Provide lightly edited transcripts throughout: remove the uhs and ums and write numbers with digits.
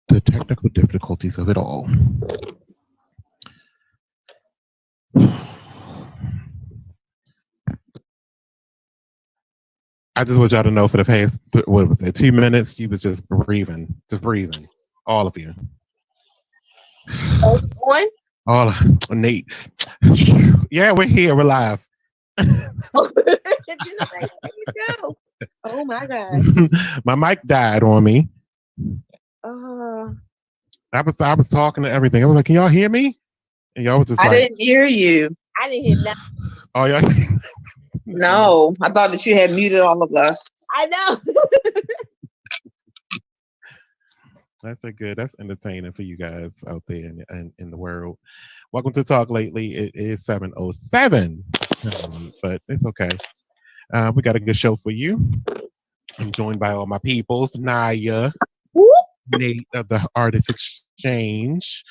The technical difficulties of it all. I just want y'all to know for the past, what was it, 2 minutes, you was just breathing, all of you. One? All Nate. Yeah, we're here, we're live. Oh my God. My mic died on me. I was talking to everything. I was like, can y'all hear me? And y'all was just I didn't hear you. I didn't hear nothing. Oh, y'all. No, I thought that you had muted all of us. I know. That's entertaining for you guys out there in the world. Welcome to Talk Lately. It is 7:07, but it's okay. We got a good show for you. I'm joined by all my peoples, Nyiah, Nate of the Artist Exchange,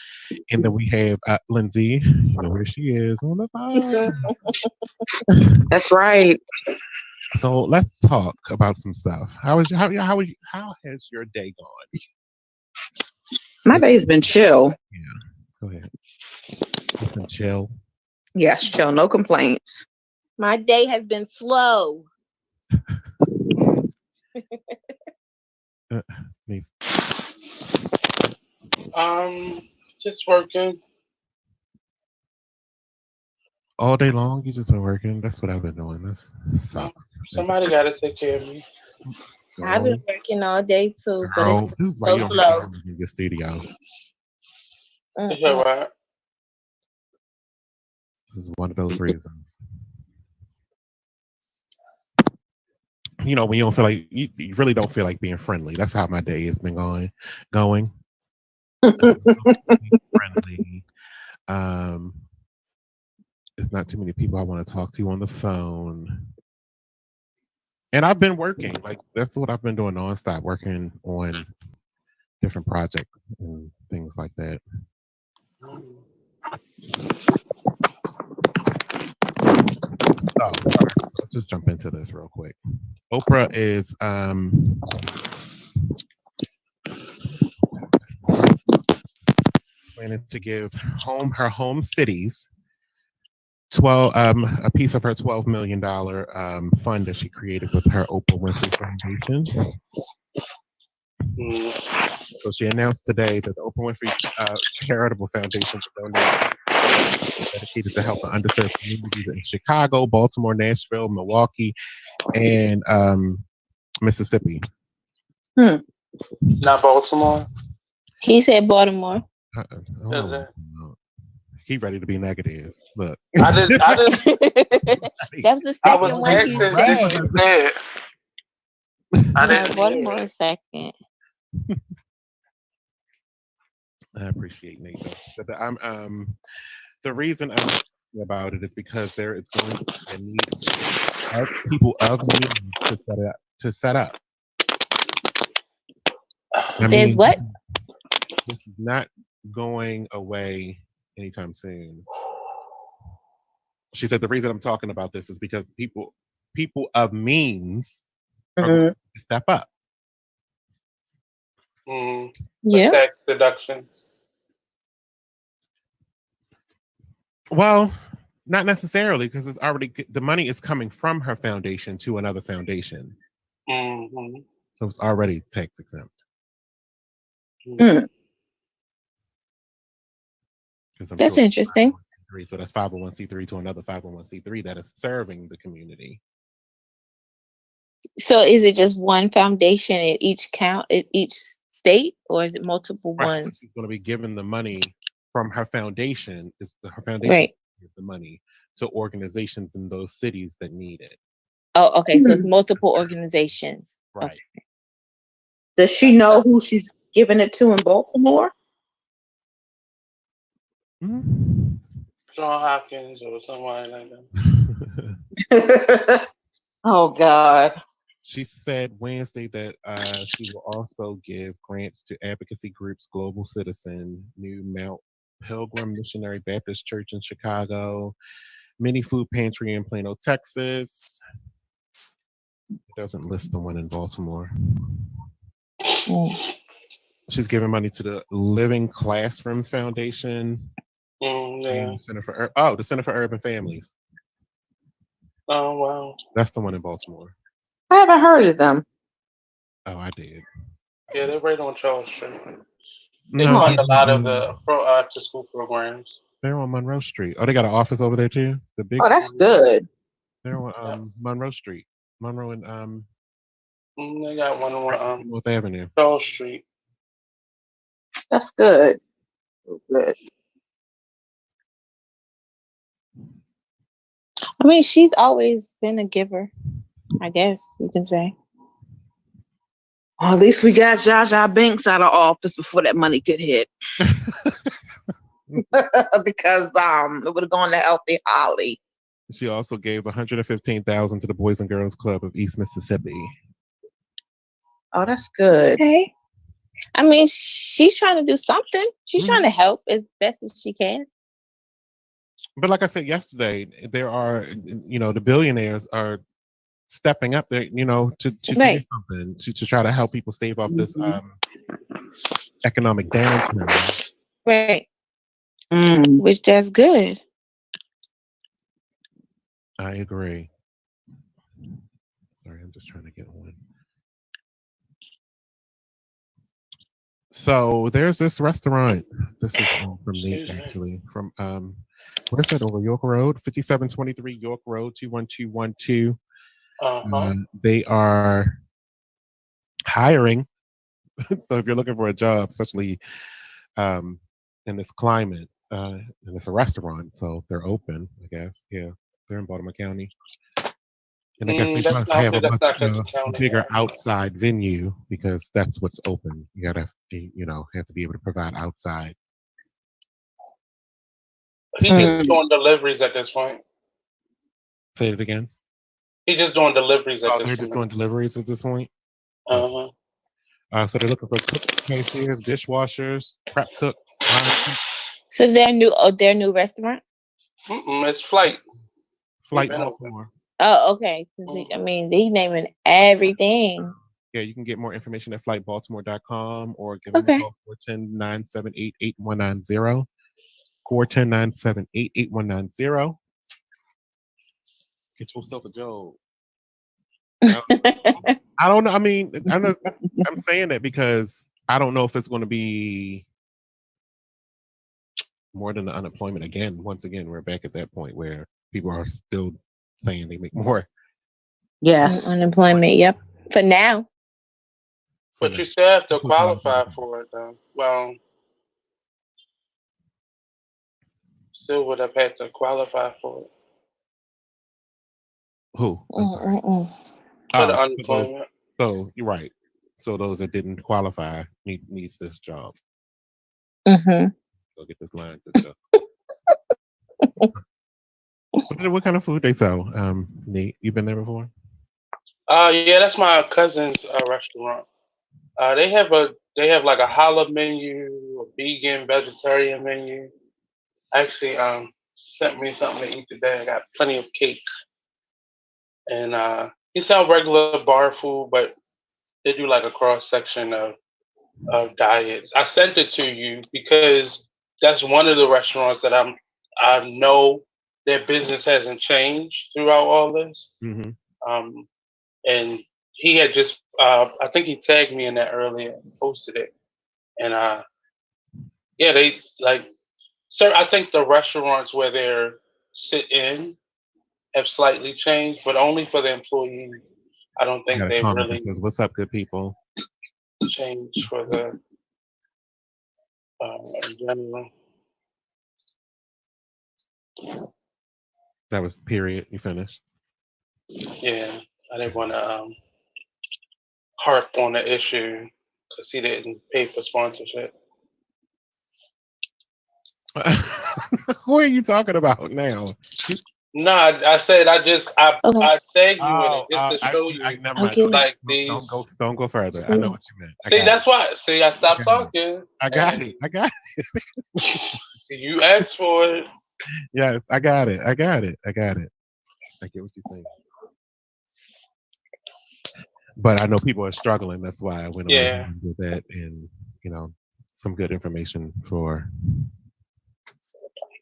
and then we have Lyndsay. You know where she is on the phone. That's right. So let's talk about some stuff. How has your day gone? My day's been chill. Yeah, go ahead. It's been chill. Yes, chill. No complaints. My day has been slow. Just working. All day long, you just been working. That's what I've been doing. This sucks. Somebody got to take care of me. I've been working all day too, but it's this is why you don't slow. in your studio. Yeah, right. This is one of those reasons. You know, when you don't feel like you really don't feel like being friendly. That's how my day has been going. Friendly. There's not too many people I want to talk to on the phone. And I've been working. Like, that's what I've been doing nonstop, working on different projects and things like that. So, let's just jump into this real quick. Oprah is planning to give her home cities a piece of her $12 million fund that she created with her Oprah Winfrey Foundation. So she announced today that the Oprah Winfrey Charitable Foundation will donate dedicated to help underserved communities in Chicago, Baltimore, Nashville, Milwaukee, and Mississippi. Not Baltimore. He said Baltimore. He ready to be negative. Look, I didn't. That was the second one he said. I didn't. Baltimore is second. I appreciate Nate. But the reason I'm talking about it is because there is going to be a need of people of means to set up. What? This is not going away anytime soon. She said the reason I'm talking about this is because people of means are going to step up. Yeah. Tax deductions. Well, not necessarily, because it's already the money is coming from her foundation to another foundation. So it's already tax exempt. That's interesting. So that's 501c3 to another 501c3 that is serving the community. So is it just one foundation at each state, or is it multiple ones? So she's going to be given the money from her foundation. Her foundation gives the money to organizations in those cities that need it. Oh, okay. So it's multiple organizations. Right. Okay. Does she know who she's giving it to in Baltimore? Mhm. John Hopkins or somebody like that. Oh God. She said Wednesday that she will also give grants to advocacy groups, Global Citizen, New Mount Pilgrim Missionary Baptist Church in Chicago, Mini Food Pantry in Plano, Texas. It doesn't list the one in Baltimore. Mm. She's giving money to the Living Classrooms Foundation Yeah. and the the Center for Urban Families. Oh wow. That's the one in Baltimore. I haven't heard of them. Oh, I did. Yeah, they're right on Charles Street. They No, fund a lot of the after school programs. they're on Monroe Street. Oh, they got an office over there too. The big. Oh, that's good. They're on Monroe Street, Monroe and They got one on North Avenue. Charles Street. That's good. Good. I mean, she's always been a giver, I guess you can say. Well, at least we got Zsa Zsa Banks out of office before that money could hit. Because it would have gone to Healthy Holly. She also gave $115,000 to the Boys and Girls Club of East Mississippi. Oh, that's good. Okay. I mean, she's trying to do something. She's trying to help as best as she can. But like I said yesterday, there are, the billionaires are stepping up there, to do something to try to help people stave off this economic downturn. Right. Which that's good. I agree. Sorry, I'm just trying to get one. So there's this restaurant. This is from Nate, actually. From where's that over York Road? 5723 York Road, 21212. They are hiring. So if you're looking for a job, especially in this climate, and it's a restaurant, so they're open, I guess. Yeah, they're in Baltimore County. And I guess they must have a much bigger outside venue because that's what's open. You gotta, have to be able to provide outside. He's just doing deliveries at this point. Say it again. He's just doing deliveries at this point. They're just doing deliveries at this point. Uh-huh. So they're looking for cooks, cashiers, dishwashers, prep cooks. So their new restaurant? It's Flight Baltimore. Oh, okay. I mean, they naming everything. Yeah, you can get more information at flightbaltimore.com or give them a call 410-978-8190. 410-978-8190. Get yourself a job. I don't know. I mean, I'm saying that because I don't know if it's going to be more than the unemployment again. Once again, we're back at that point where people are still saying they make more. Yes. Unemployment, yep. For now. But you still have to qualify for it, though. Well, still would have had to qualify for it. Who? For the unemployment. So you're right. So those that didn't qualify needs this job. Mm-hmm. Go get this line. What kind of food they sell? Nate, you been there before? Yeah, that's my cousin's restaurant. They have like a halal menu, a vegan, vegetarian menu. Actually, sent me something to eat today. I got plenty of cake. And he sell regular bar food, but they do like a cross section of diets. I sent it to you because that's one of the restaurants that I know their business hasn't changed throughout all this. Mm-hmm. And he had just I think he tagged me in that earlier and posted it. And yeah, they like I think the restaurants where they're sit in have slightly changed, but only for the employees. I don't think they really says, "What's up, good people?" changed for the in general. That was period. You finished? Yeah. I didn't want to harp on the issue because he didn't pay for sponsorship. Who are you talking about now? No, I said I Okay. tagged you in it just to show you. Never I'll mind. give it. Like Don't go further. I know what you meant. See, that's why. See, I stopped talking. I got it. You asked for it. Yes, I got it. I get what you're saying. But I know people are struggling. That's why I went on and did that, and some good information for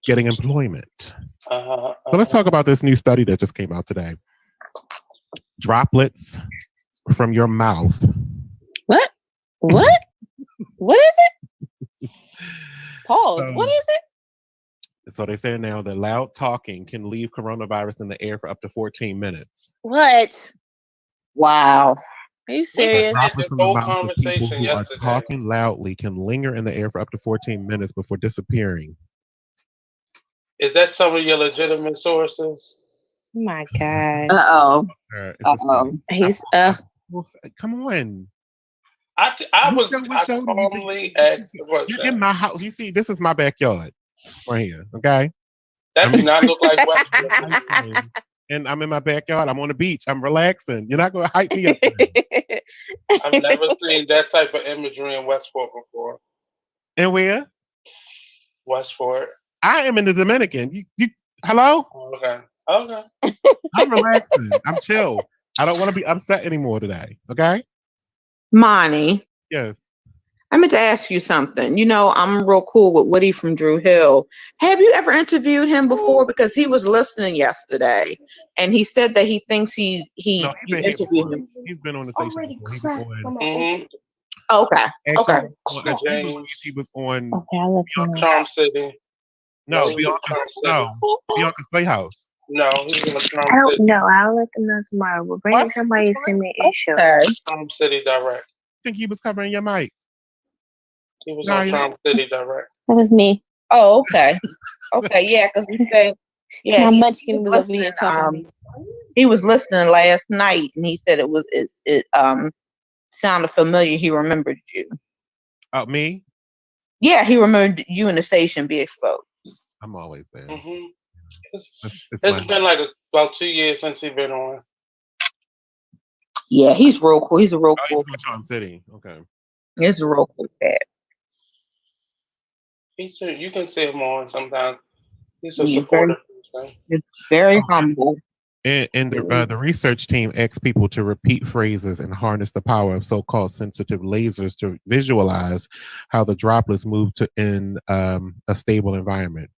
getting employment. So let's talk about this new study that just came out today. Droplets from your mouth. What? What is it? Pause. What is it? So they say now that loud talking can leave coronavirus in the air for up to 14 minutes. What? Wow. Are you serious? Droplets from the whole mouth of people conversation who are yesterday. talking loudly can linger in the air for up to 14 minutes before disappearing. Is that some of your legitimate sources? Oh my God. Uh-oh. It's a Uh-oh. He's Well, come on. I calmly asked the question. You're in my house. You see, this is my backyard right here. Okay. That does not look like Westbrook. And I'm in my backyard. I'm on the beach. I'm relaxing. You're not going to hype me up. I've never seen that type of imagery in Westport before. And where? Westport. I am in the Dominican. You hello? Okay. I'm relaxing. I'm chill. I don't want to be upset anymore today. Okay? Monty, Yes. I meant to ask you something. I'm real cool with Woody from Drew Hill. Have you ever interviewed him before? Because he was listening yesterday, and he said that he thinks you interviewed him. He's been on the station before. Okay. Okay. He was on I'll let you know. Charm City. Bianca's Playhouse. No, he's in Charm I don't City. know. I'll let them know tomorrow. But bring somebody to send me an issue. Okay. Charm City Direct. I think he was covering your mic. He was on Charm City Direct. That was me. Oh, okay. Okay, yeah, because he said, My munchkin was over here talking. He was listening last night, and he said it sounded familiar. He remembered you. Me? Yeah, he remembered you in the station be exposed. I'm always there. Mm-hmm. It's been like about 2 years since he's been on. Yeah, he's real cool. He's a real He cool. was in Charm City. Okay. He's a real cool cat. You can see him on sometimes. He's a Yeah, supporter. Very humble. And the research team asked people to repeat phrases and harness the power of so-called sensitive lasers to visualize how the droplets move in a stable environment.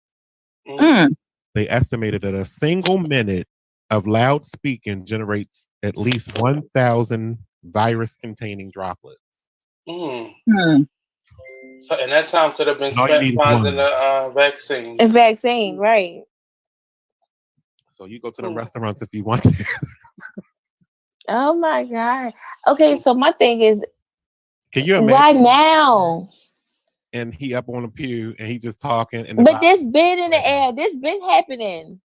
They estimated that a single minute of loud speaking generates at least 1,000 virus-containing droplets. So, and that time could have been spent finding a vaccine. A vaccine, right? So you go to the restaurants if you want to. Oh my God. Okay, so my thing is, can you imagine? Why now? And he up on the pew and he just talking. But this been in the air. This been happening.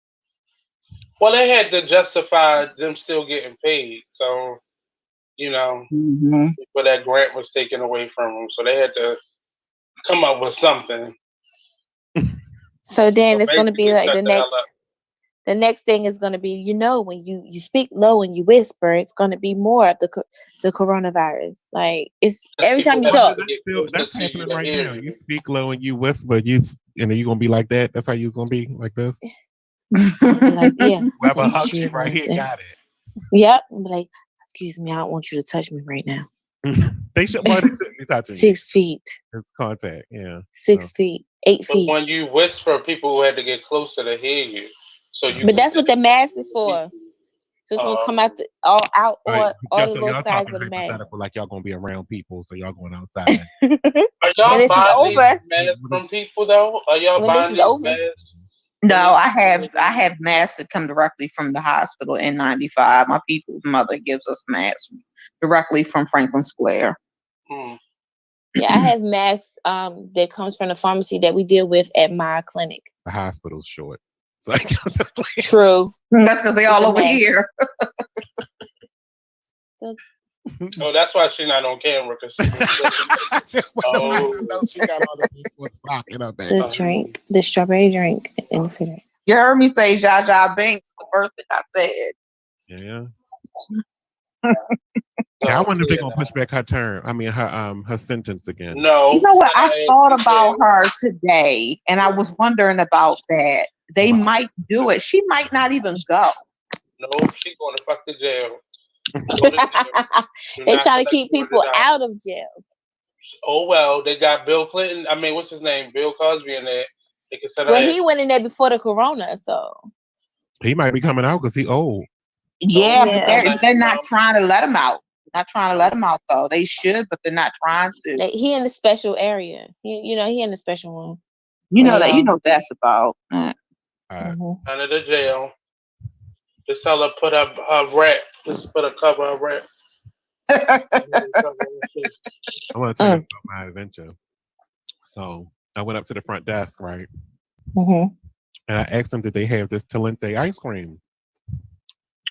Well, they had to justify them still getting paid. So, before that grant was taken away from them. So they had to come up with something. So then it's going to be like the next thing is going to be, when you speak low and you whisper, it's going to be more of the coronavirus. Like it's every time you talk. That's happening right now. You speak low and you whisper, you're going to be like that. That's how you're going to be like this. Like, yeah. Whoever hugs you right here got it. Yep. Like, excuse me, I don't want you to touch me right now. They shouldn't be touching 6 feet. It's contact, yeah. 6 feet, 8 feet. But when you whisper, people had to get closer to hear you. But that's what the mask is for. Just won't come out all the little sides of the mask. Like y'all gonna be around people, so y'all going outside. Are y'all buying masks from people though? Are y'all buying these masks? No, I have masks that come directly from the hospital N95. My people's mother gives us masks directly from Franklin Square. Yeah, I have masks that comes from the pharmacy that we deal with at my clinic. The hospital's short. True. That's because they all over here. Oh, that's why she's not on camera because she got all the people stocking up there. The drink, the strawberry drink in the refrigerator. You heard me say Zsa Zsa Binks the first thing I said. Yeah. I wonder if they're gonna push back her term. I mean, her sentence again. No. You know what? I thought about her today, and I was wondering about that. They might do it. She might not even go. No, she's going to fuck the jail. They trying to keep people out of jail. Oh well, they got Bill Clinton. I mean, what's his name? Bill Cosby in there. They can send he went in there before the corona, so he might be coming out because he old. Yeah, but they're not trying to let him out. Not trying to let him out though. They should, but they're not trying to. He in the special area. He in the special one. You know that. You know what that's about. Under the jail. Just tell her put up her rap. Just put a cover of rap. I want to tell you about my adventure. So I went up to the front desk, right? And I asked them, did they have this Talente ice cream?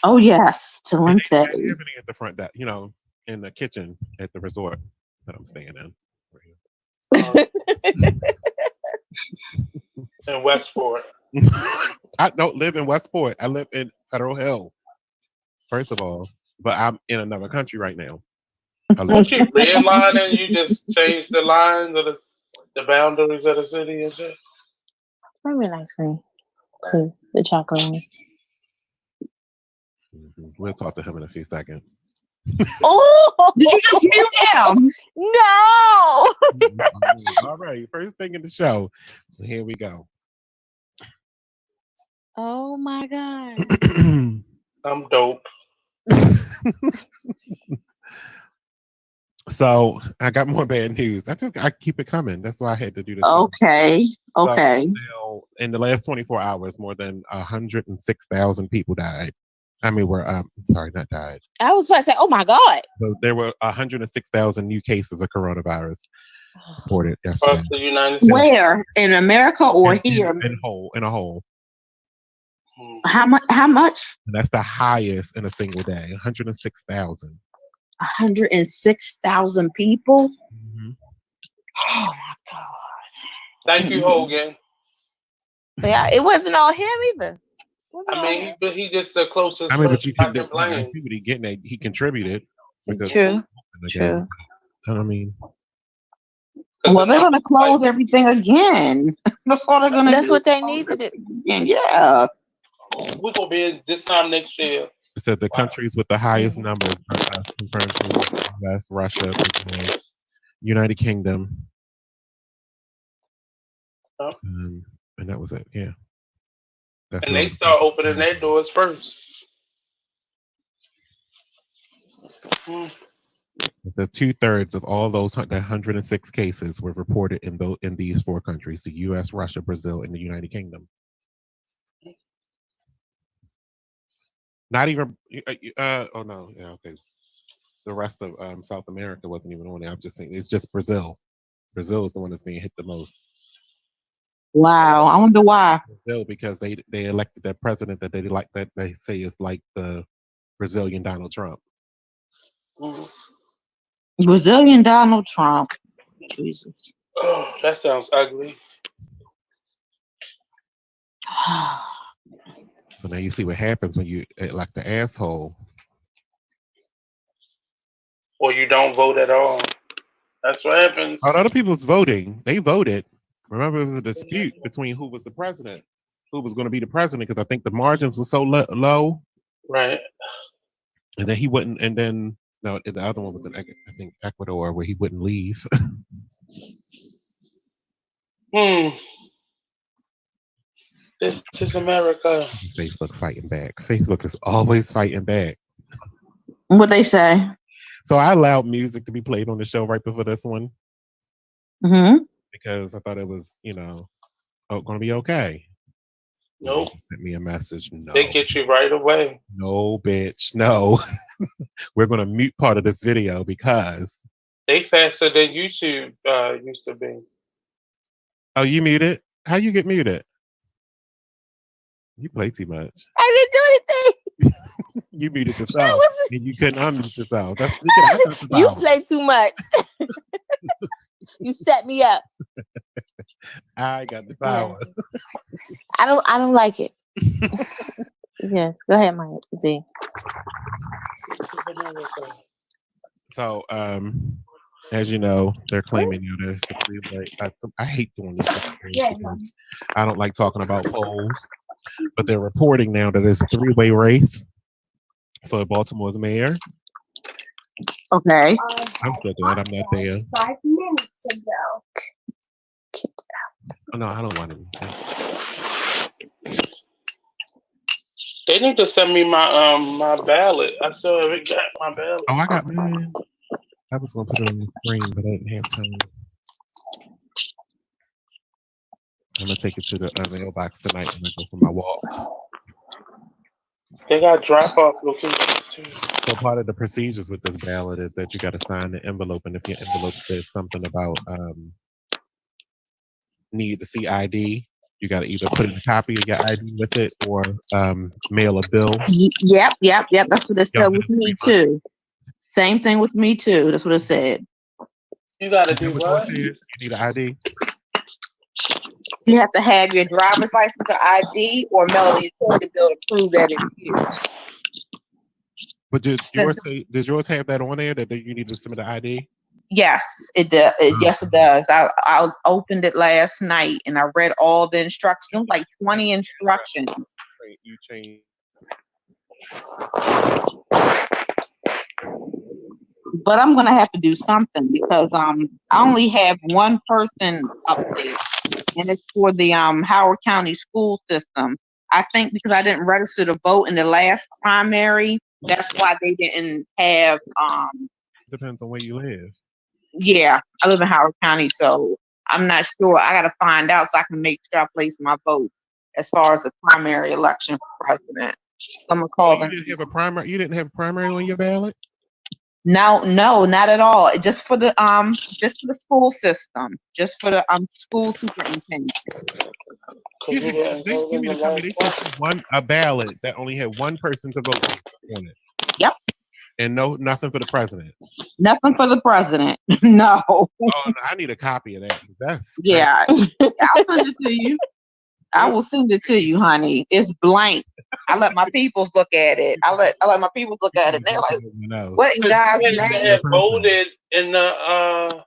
Oh yes, Talente. They have it at the front desk, in the kitchen at the resort that I'm staying in. In Westport. I don't live in Westport. I live in Federal Hill. First of all, but I'm in another country right now. Don't you redline and you just change the lines of the boundaries of the city and shit? Bring me an ice cream, please. The chocolate one. We'll talk to him in a few seconds. Oh, did you just mute him? No. All right, first thing in the show. Here we go. Oh my God. I'm dope. So I got more bad news. I keep it coming. That's why I had to do this. Okay. Okay. So now, in the last 24 hours, more than 106,000 people died. I mean, not died. I was about to say, oh my God. So there were 106,000 new cases of coronavirus reported yesterday. Across the United States. Where? In America or here? In a whole. How much? How much? And that's the highest in a single day. 106,000. 106,000 people. Mm-hmm. Oh my God! Thank you, Hogan. Yeah, it wasn't all him either. I mean, he just the closest. I mean, but you could see blame. what he getting at. He contributed. True. I mean, well, they're gonna close everything again. That's all they're gonna do. That's what they need to do. Yeah. We're gonna be in this time next year. It said the countries with the highest numbers confirmed to U.S., Russia, United Kingdom, and that was it. Yeah. And they start opening their doors first. The 2/3 of all those 106 cases were reported in these four countries: the U.S., Russia, Brazil, and the United Kingdom. Not even. Oh no. Yeah. Okay. The rest of South America wasn't even on there. I'm just saying it's just Brazil. Brazil is the one that's being hit the most. Wow. I wonder why. Brazil, because they elected that president that they say is like the Brazilian Donald Trump. Brazilian Donald Trump. Jesus. Oh, that sounds ugly. So now you see what happens when you like the asshole. Or you don't vote at all. That's what happens. A lot of people's voting. They voted. Remember, it was a dispute between who was the president, who was going to be the president, because I think the margins were so low. Right. And then he wouldn't. And then no, the other one was in, I think, Ecuador, where he wouldn't leave. This is America. Facebook fighting back. Facebook is always fighting back. What they say? So I allowed music to be played on the show right before this one. Mm-hmm. Because I thought it was, going to be okay. Nope. Sent me a message. No. They get you right away. No, bitch. No. We're going to mute part of this video because they faster than YouTube used to be. Oh, you muted? How you get muted? You play too much. I didn't do anything. You muted That yourself, was and you couldn't unmute yourself. you play too much. You set me up. I got the power. I don't like it. Yes, go ahead, Mike. Z. So, as you know, they're claiming there's a three-way. I hate doing this because I don't like talking about polls, but they're reporting now that there's a three-way race for Baltimore's mayor. Okay. I'm still glad I'm not there. 5 minutes ago. Oh, no, I don't want him. They need to send me my my ballot. I still haven't got my ballot. Oh, I got mine. I was gonna put it on the screen, but I didn't have time. I'm gonna take it to the mailbox tonight when I go for my walk. They got drop-off locations too. So part of the procedures with this ballot is that you got to sign the envelope, and if your envelope says something about need to see ID, you got to either put in a copy of your ID with it or mail a bill. Yep. That's what it said with me too. Same thing with me too. That's what it said. You gotta do what? You need an ID. You have to have your driver's license or ID or mail a utility bill to prove that it's you. But does yours have that on there that you need to submit an ID? Yes, it does. Yes, it does. I opened it last night and I read all the instructions, like 20 instructions. You change. But I'm gonna have to do something because I only have one person up there, and it's for the Howard County school system. I think because I didn't register to vote in the last primary, that's why they didn't have Depends on where you live. Yeah, I live in Howard County, so I'm not sure. I gotta find out so I can make sure I place my vote as far as the primary election for president. I'm gonna call them. You didn't have a primary on your ballot? No, not at all. Just for the school system, just for the school superintendent. You mean to tell me they sent a ballot that only had one person to vote on it? Yep. And nothing for the president. Nothing for the president. No. Oh, no, I need a copy of that. That's yeah. I'll send it to you. I will send it to you, honey. It's blank. I let my peoples look at it. I let my peoples look at it. They're like, what in God's name? You had to have voted in the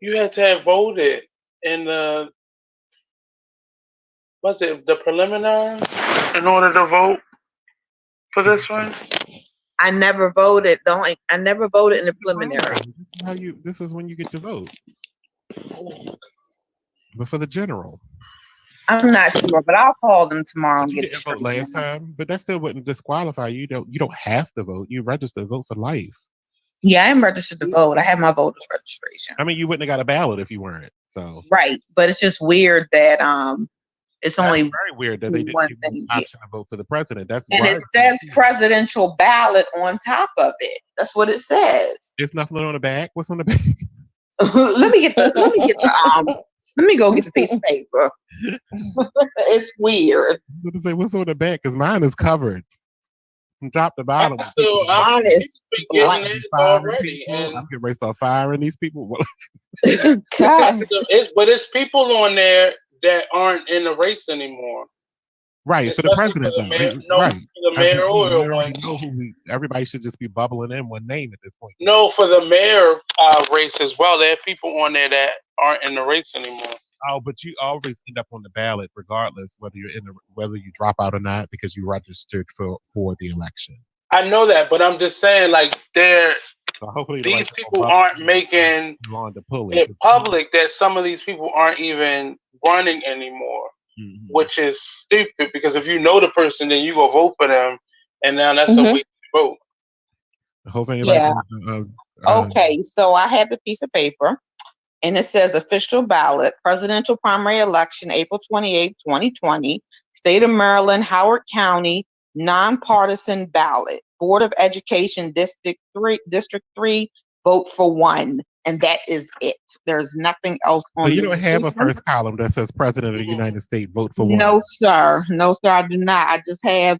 you had to have voted in the was it the preliminary in order to vote for this one? I never voted. I never voted in the preliminary. This is when you get to vote. But for the general. I'm not sure, but I'll call them tomorrow and You get didn't vote last time, but that still wouldn't disqualify you. You don't have to vote. You register to vote for life. Yeah, I am registered to vote. I have my voter's registration. I mean, you wouldn't have got a ballot if you weren't. So right, but it's just weird that it's only very weird that they didn't give you the option to vote for the president. And it says presidential ballot on top of it. That's what it says. There's nothing on the back. What's on the back? Let me go get the piece of paper. It's weird. What's on the back? Because mine is covered from top to bottom. So mine is already. I'm getting ready to start firing these people. God. But it's people on there that aren't in the race anymore. Right, for the president, though. Right. For the mayoral one. Everybody should just be bubbling in one name at this point. No, for the mayor race as well. There are people on there that aren't in the race anymore. Oh, but you always end up on the ballot, regardless whether you drop out or not, because you registered for the election. I know that, but I'm just saying, like, these people aren't making it public that some of these people aren't even running anymore. Mm-hmm. Which is stupid because if you know the person, then you go vote for them, and now that's a way to vote. Hopefully, okay, so I have the piece of paper, and it says official ballot, presidential primary election, April 28, 2020, state of Maryland, Howard County, nonpartisan ballot, Board of Education, District 3, vote for one. And that is it. There's nothing else on. So you don't have a first column that says President of the United States, vote for one. No, sir. No, sir. I do not. I just have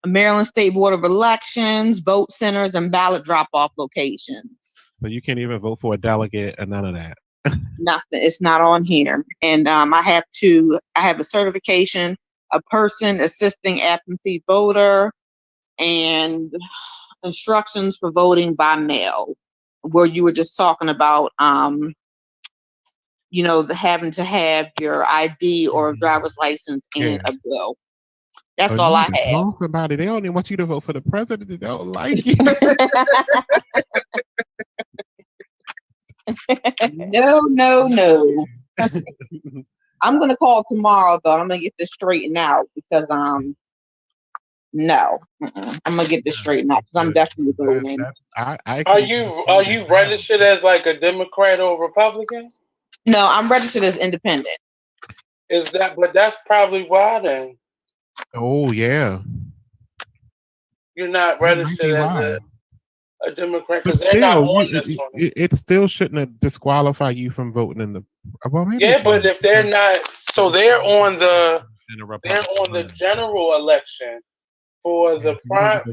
Maryland State Board of Elections, vote centers, and ballot drop-off locations. But you can't even vote for a delegate and none of that. Nothing. It's not on here. And I have a certification, a person assisting absentee voter, and instructions for voting by mail, where you were just talking about, having to have your ID or driver's license and a bill. That's all I have. Vote for somebody. They only want you to vote for the president. They don't like you. No. I'm gonna call tomorrow though. I'm gonna get this straightened out because no, I'm gonna get this straightened out because I'm definitely voting. Are you registered as like a Democrat or Republican? No, I'm registered as independent. But that's probably why then. Oh yeah. You're not registered as a Democrat because they're still, not on this one. It still shouldn't disqualify you from voting in the. Yeah, but if they're not, so they're on the general election for the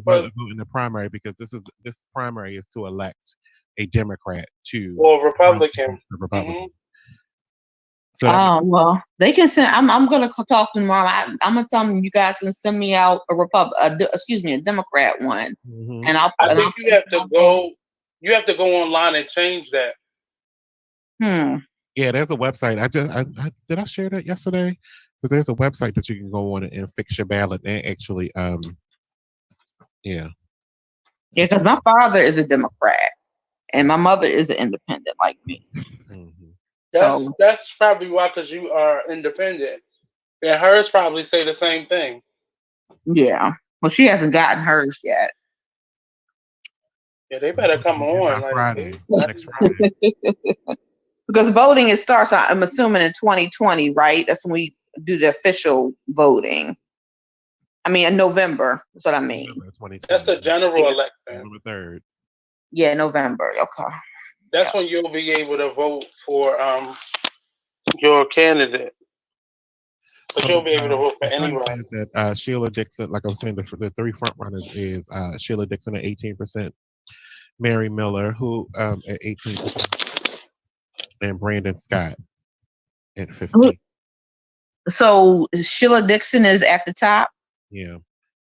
vote in the primary because this primary is to elect a Democrat to or Republican. Republican. So well, they can send. I'm gonna talk to them tomorrow. I'm gonna tell them you guys can send me out a Democrat one, and I think you have to go. You have to go online and change that. Yeah, there's a website. I did I share that yesterday? But there's a website that you can go on and fix your ballot and actually yeah, because my father is a Democrat and my mother is an independent like me. That's probably why, because you are independent. And hers probably say the same thing. Yeah. Well, she hasn't gotten hers yet. Yeah, they better come on. Next Friday. Because voting, starts, I'm assuming, in 2020, right? That's when we do the official voting. I mean, in November. That's what I mean. That's the general election. November 3rd. Yeah, November. Okay. That's when you'll be able to vote for your candidate. But you'll be able to vote for anyone. Says that Sheila Dixon, like I was saying, the three front runners is Sheila Dixon at 18%, Mary Miller, who at 18%, and Brandon Scott at 15%. So Sheila Dixon is at the top? Yeah.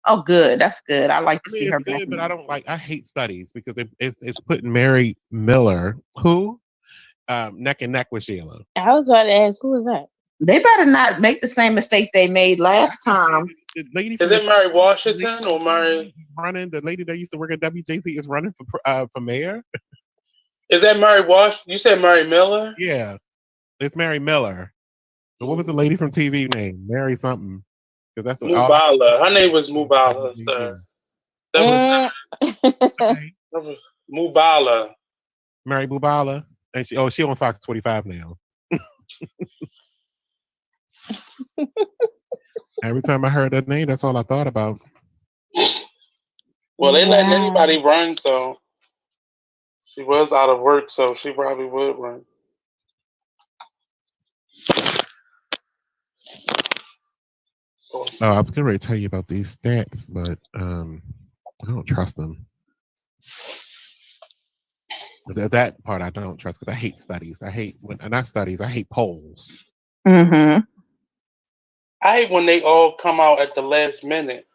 Oh, good. That's good. I like to see her. Good, but I hate studies because it's putting Mary Miller, who, neck and neck with Sheila. I was about to ask, who is that? They better not make the same mistake they made last time. Is it Mary Washington or Mary running? The lady that used to work at WJC is running for mayor. Is that Mary You said Mary Miller? Yeah, it's Mary Miller. But what was the lady from TV name? Mary something. Because that's Mubala. Her name was Mubala. That was Mubala. Mary Mubala. And she on Fox 25 now. Every time I heard that name, that's all I thought about. Well, they letting anybody run, so she was out of work, so she probably would run. I was getting ready to tell you about these stats, but I don't trust them. That part I don't trust because I hate studies. I hate I hate polls. Mm-hmm. I hate when they all come out at the last minute.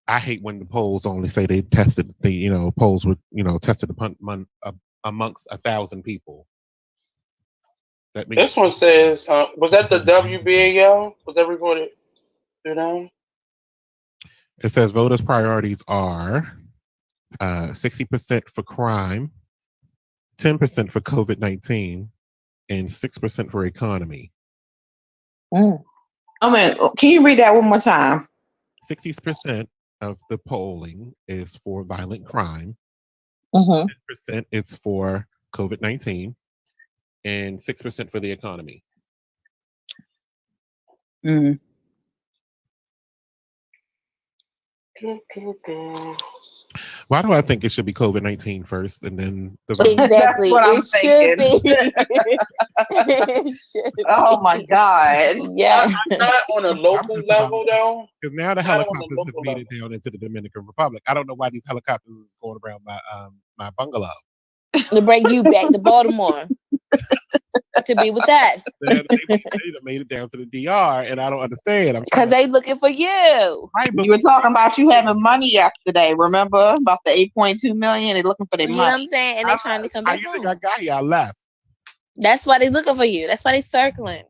I hate when the polls only say they tested polls with tested amongst 1,000 people. That means this one says, was that the WBAL? Was that recorded? It says voters' priorities are 60% for crime, 10% for COVID-19, and 6% for economy. Can you read that one more time? 60% of the polling is for violent crime. 10% is for COVID-19, and 6% for the economy. Why do I think it should be COVID-19 first and then the That's Exactly. what I'm It should thinking. be. It should Oh be. my God. Yeah. Not on a I'm local just about level though. because now the Not on a helicopters have local made level. it down into the Dominican Republic. I don't know why these helicopters is going around my bungalow. To bring you back to Baltimore to be with us. They done made it down to the DR, and I don't understand. I'm Because trying to they looking for you. right, but You were talking about you having money yesterday, remember? About the 8.2 million. They're looking for their You know what money. I'm saying? And they trying to come how back you think I home. got here? I left. That's why they looking for you. That's why they circling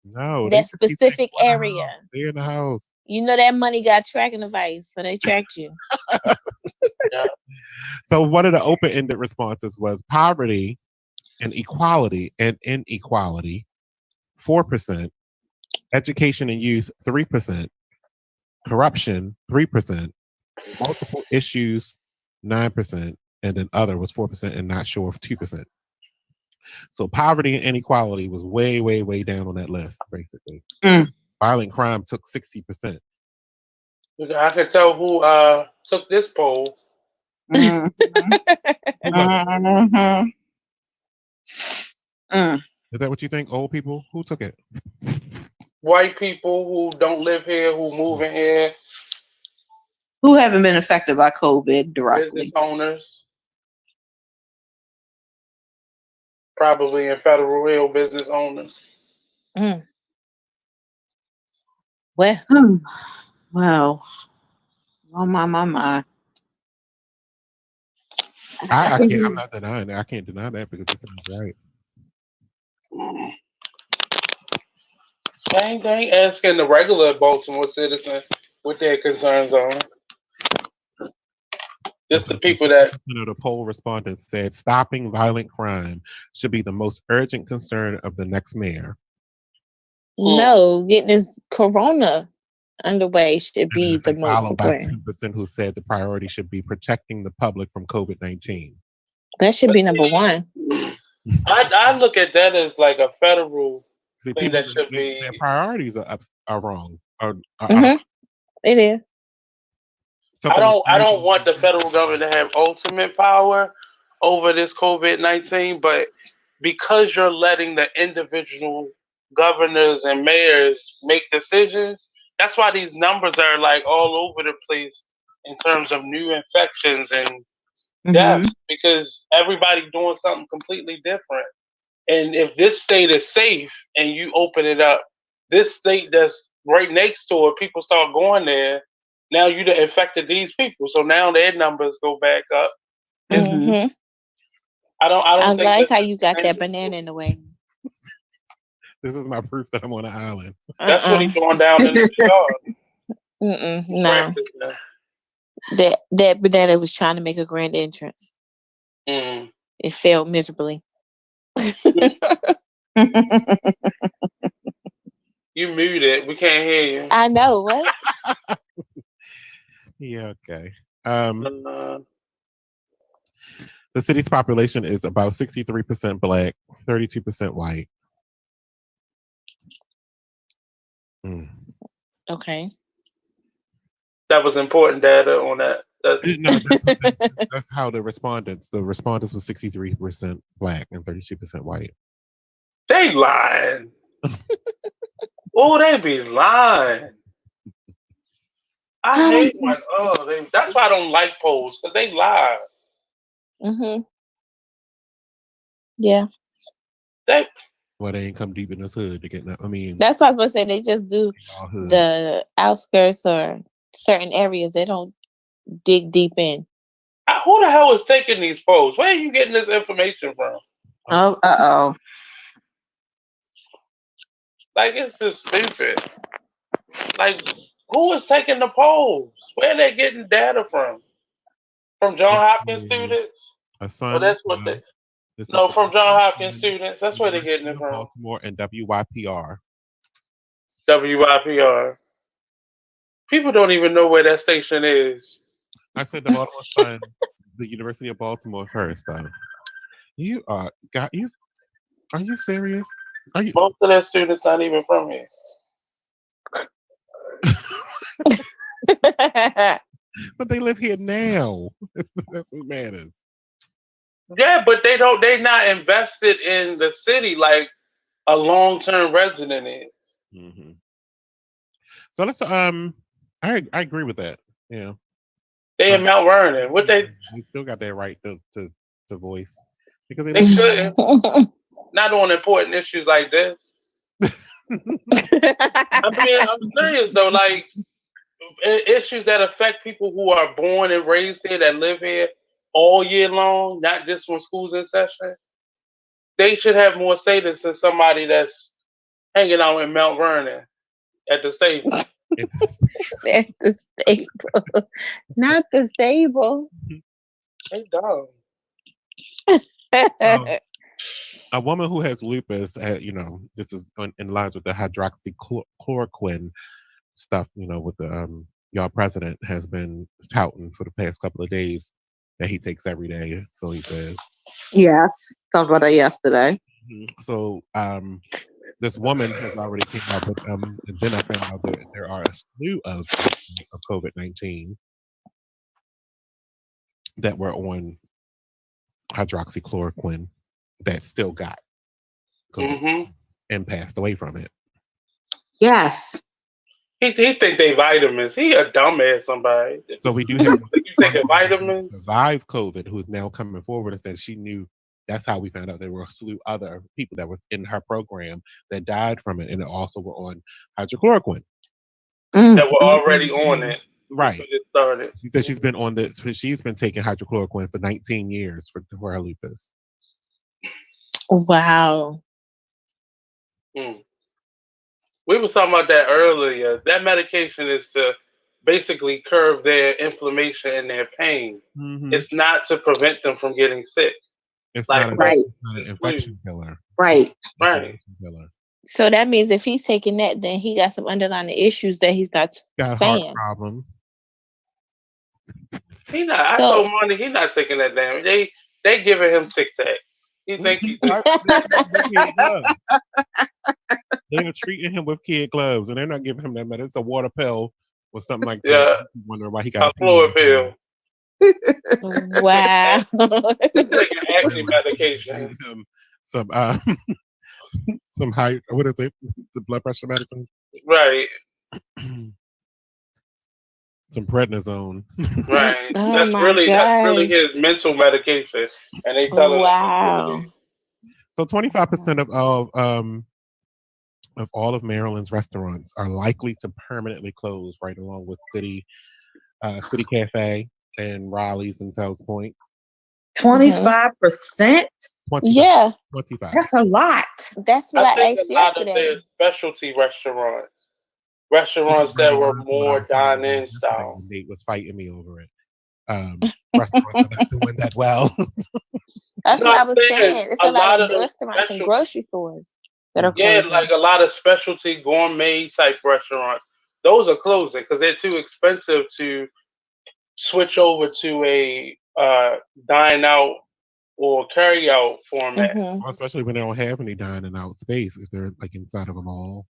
No, they that just keep saying, specific "Go in the area. house. Stay in the house." You know that money got tracking device, so they tracked you. Yeah. So one of the open-ended responses was poverty and equality and inequality, 4%, education and youth, 3%, corruption, 3%, multiple issues, 9%, and then other was 4% and not sure of 2%. So poverty and inequality was way, way, way down on that list, basically. Mm. Violent crime took 60%. I can tell who took this poll. Mhm. Who was it? Mhm. Mm. Is that what you think? Old people? Who took it? White people who don't live here, who move in here, Who haven't been affected by COVID business directly? owners, probably in federal real business owners. Mm. Well, Well, oh my. I think can't. I'm not denying that. I can't deny that because this sounds right. They ain't asking the regular Baltimore citizen what their concerns are. Just the people that 60% of the poll respondents said stopping violent crime should be the most urgent concern of the next mayor. no, getting this corona underway should be the most Followed by important. 2% who said the priority should be protecting the public from COVID-19. That should be number one. I look at that as like a federal See, thing people, that should be. their priorities are wrong. It is. I don't want the federal government to have ultimate power over this COVID-19, but because you're letting the individual governors and mayors make decisions, that's why these numbers are like all over the place in terms of new infections and deaths, because everybody's doing something completely different. And if this state is safe and you open it up, this state that's right next to it, people start going there. Now you done infected these people, so now their numbers go back up. Mm-hmm. I don't I think like that how you got that banana in the way. This is my proof that I'm on an island. that's what he's doing down in the yard. No. That banana was trying to make a grand entrance. Mm. It failed miserably. You muted. We can't hear you. I know, what? Yeah, okay. The city's population is about 63% black, 32% white. Okay. That was important data on that. No, that's how the respondents was 63% black and 32% white. They lying. Oh, they be lying. I hate when that's why I don't like polls, because they lie. Yeah. They ain't come deep in this hood to get that. I mean, that's what I was going to say. They just do the outskirts or certain areas. They don't dig deep in. Who the hell is taking these polls? Where are you getting this information from? Oh. Like, it's just stupid. Like, who is taking the polls? Where are they getting data from? From John Hopkins students? Well, that's what they. No, from John Hopkins students. That's where they're getting it from. Baltimore and WYPR. WYPR. People don't even know where that station is. I said the Baltimore Sun, the University of Baltimore first, though. You are you serious? Most of their students not even from here. But they live here now. That's what matters. Yeah, but they're not invested in the city like a long-term resident is. Hmm. So let's I agree with that. Yeah. They in Mount Vernon. What they still got that right to voice because they shouldn't. Not on important issues like this. I'm serious though. Like issues that affect people who are born and raised here that live here all year long, not just when school's in session. They should have more say than somebody that's hanging out in Mount Vernon at the stable. At the stable, not the stable. They dumb. A woman who has lupus, this is in lines with the hydroxychloroquine stuff. With the y'all president has been touting for the past couple of days that he takes every day. So he says. Yes, talked about that yesterday. So this woman has already came out with and then I found out that there are a slew of COVID-19 that were on hydroxychloroquine that still got COVID and passed away from it. Yes. He think they vitamins. He a dumbass somebody. So we do have you taking vitamins? Survived COVID, who is now coming forward and said she knew. That's how we found out there were a slew other people that was in her program that died from it, and it also were on hydrochloroquine. That were already on it. Right. It started. She said she's been on this. She's been taking hydrochloroquine for 19 years for her lupus. Wow. We were talking about that earlier. That medication is to basically curb their inflammation and their pain. It's not to prevent them from getting sick. It's like, not an infection killer. Right. So that means if he's taking that, then he got some underlying issues that he's not saying. Heart problems. He not. I told Money he not taking that damn. They giving him Tic Tacs. He think he's. They're treating him with kid gloves, and they're not giving him that medicine. It's a water pill or something like that. Yeah. Wonder why he got a fluid pill. Wow. He's taking acne medication. Some high. What is it? The blood pressure medicine. Right. Some prednisone. Right. That's really his mental medication, and they tell him. Wow. So 25% of all of Maryland's restaurants are likely to permanently close, right along with City Cafe and Raleigh's and Fells Point. 25%? Yeah. 25. That's a lot. That's what I asked a lot yesterday. of their specialty restaurants that were more dine-in style. Nate was fighting me over it. Restaurants are not doing that well. That's what I was saying. It's a lot of restaurants and grocery stores that are closing. Like a lot of specialty gourmet type restaurants. Those are closing because they're too expensive to switch over to a dine out or carry out format. Especially when they don't have any dining out space if they're like inside of a mall.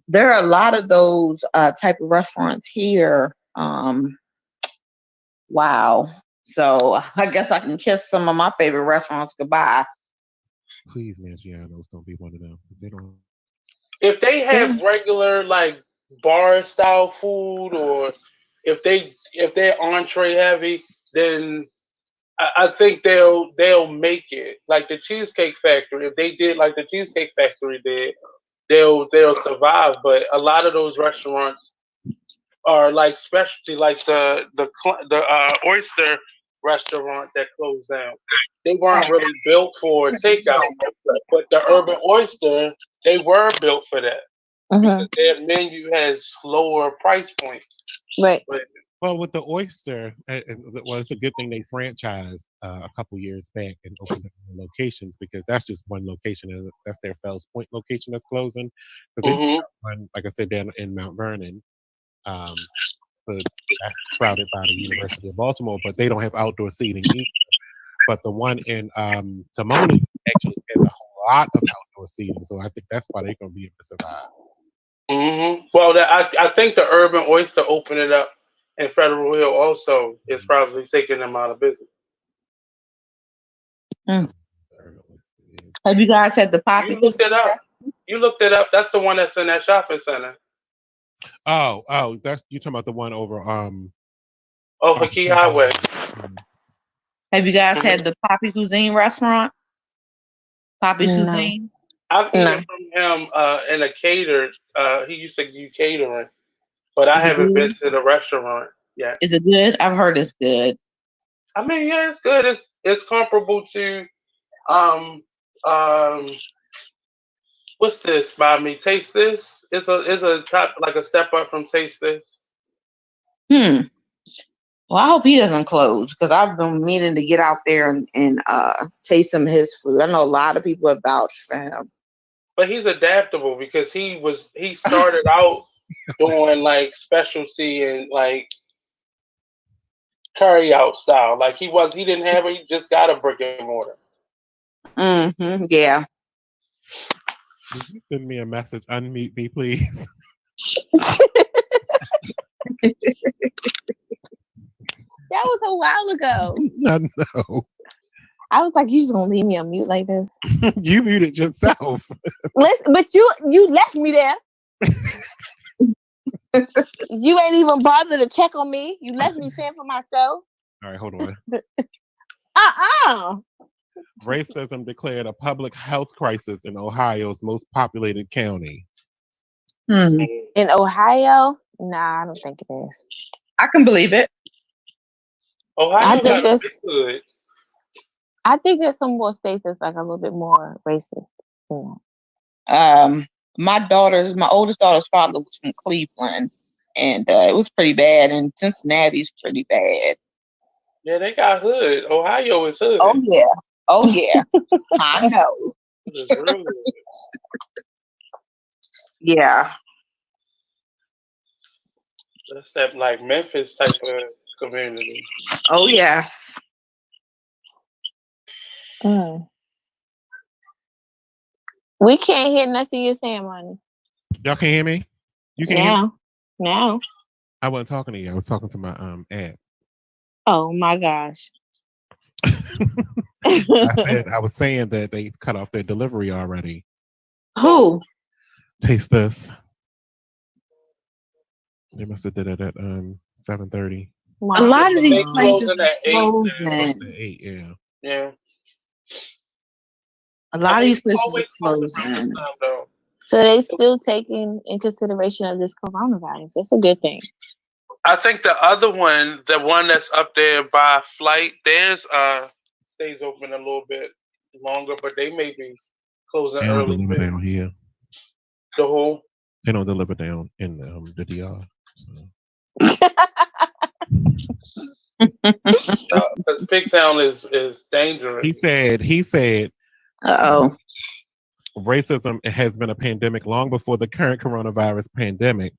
There are a lot of those type of restaurants here. Wow. So I guess I can kiss some of my favorite restaurants goodbye. Please, Mangianos, don't be one of them. They don't. If they have regular like bar style food, or if they're entree heavy, then I think they'll make it. Like the Cheesecake Factory, if they did like the Cheesecake Factory did, they'll survive. But a lot of those restaurants are like specialty, like the oyster restaurant that closed down. They weren't really built for takeout, but the Urban Oyster, they were built for that. Because their menu has lower price points. Right. Well, with the oyster, it's a good thing they franchised a couple years back and opened up locations, because that's just one location, and that's their Fells Point location that's closing. Because they still got one, like I said, down in Mount Vernon. That's crowded by the University of Baltimore, but they don't have outdoor seating either. But the one in Timoni actually has a lot of outdoor seating, so I think that's why they're going to be able to survive. Well, I think the Urban Oyster opened it up and Federal Hill also is probably taking them out of business. Have you guys had the poppy? You looked it up. You looked it up. That's the one that's in that shopping center. Oh, that's you talking about the one over Over Key Highway. Have you guys had the Poppy Cuisine restaurant? Poppy's No. Cuisine? I've eaten from him in a catered. He used to do catering, but I Is it haven't been good? to the restaurant yet. Is it good? I've heard it's good. I mean, yeah, it's good. It's comparable to um what's this by me? Taste This. It's a top like a step up from Taste This. Well, I hope he doesn't close because I've been meaning to get out there and taste some of his food. I know a lot of people have vouched for him. But he's adaptable because he started out doing like specialty and like carry out style. Like he didn't have it, he just got a brick and mortar. Mm-hmm. Yeah. Would you send me a message? Unmute me, please. That was a while ago. I know. I was like, you just gonna leave me on mute like this? You muted yourself. Listen, but you left me there. You ain't even bothered to check on me. You left me fend for myself. All right, hold on. Racism declared a public health crisis in Ohio's most populated county. Hmm. In Ohio? Nah, I don't think it is. I can believe it. Ohio I think got that's good. I think there's some more states that's like a little bit more racist. My oldest daughter's father was from Cleveland, and it was pretty bad. And Cincinnati's pretty bad. Yeah, they got hood. Ohio is hood. Oh yeah. I know. It's real good. Yeah. That's that like Memphis type of community. Oh yes. We can't hear nothing you're saying, Money. Y'all can hear me? You can hear me? Now. I wasn't talking to you. I was talking to my app. Oh my gosh. I was saying that they cut off their delivery already. Who? Taste This. They must have did it at 7:30. A lot of these places closing are at 8. closing. 8, yeah. Yeah. A lot of these places always are closing. So they still taking in consideration of this coronavirus. That's a good thing. I think the other one, the one that's up there by Flight, theirs stays open a little bit longer, but they may be closing They don't early. deliver down here. The whole? They don't deliver down in the DR. Because Pigtown is dangerous. He said. Uh-oh. Racism has been a pandemic long before the current coronavirus pandemic.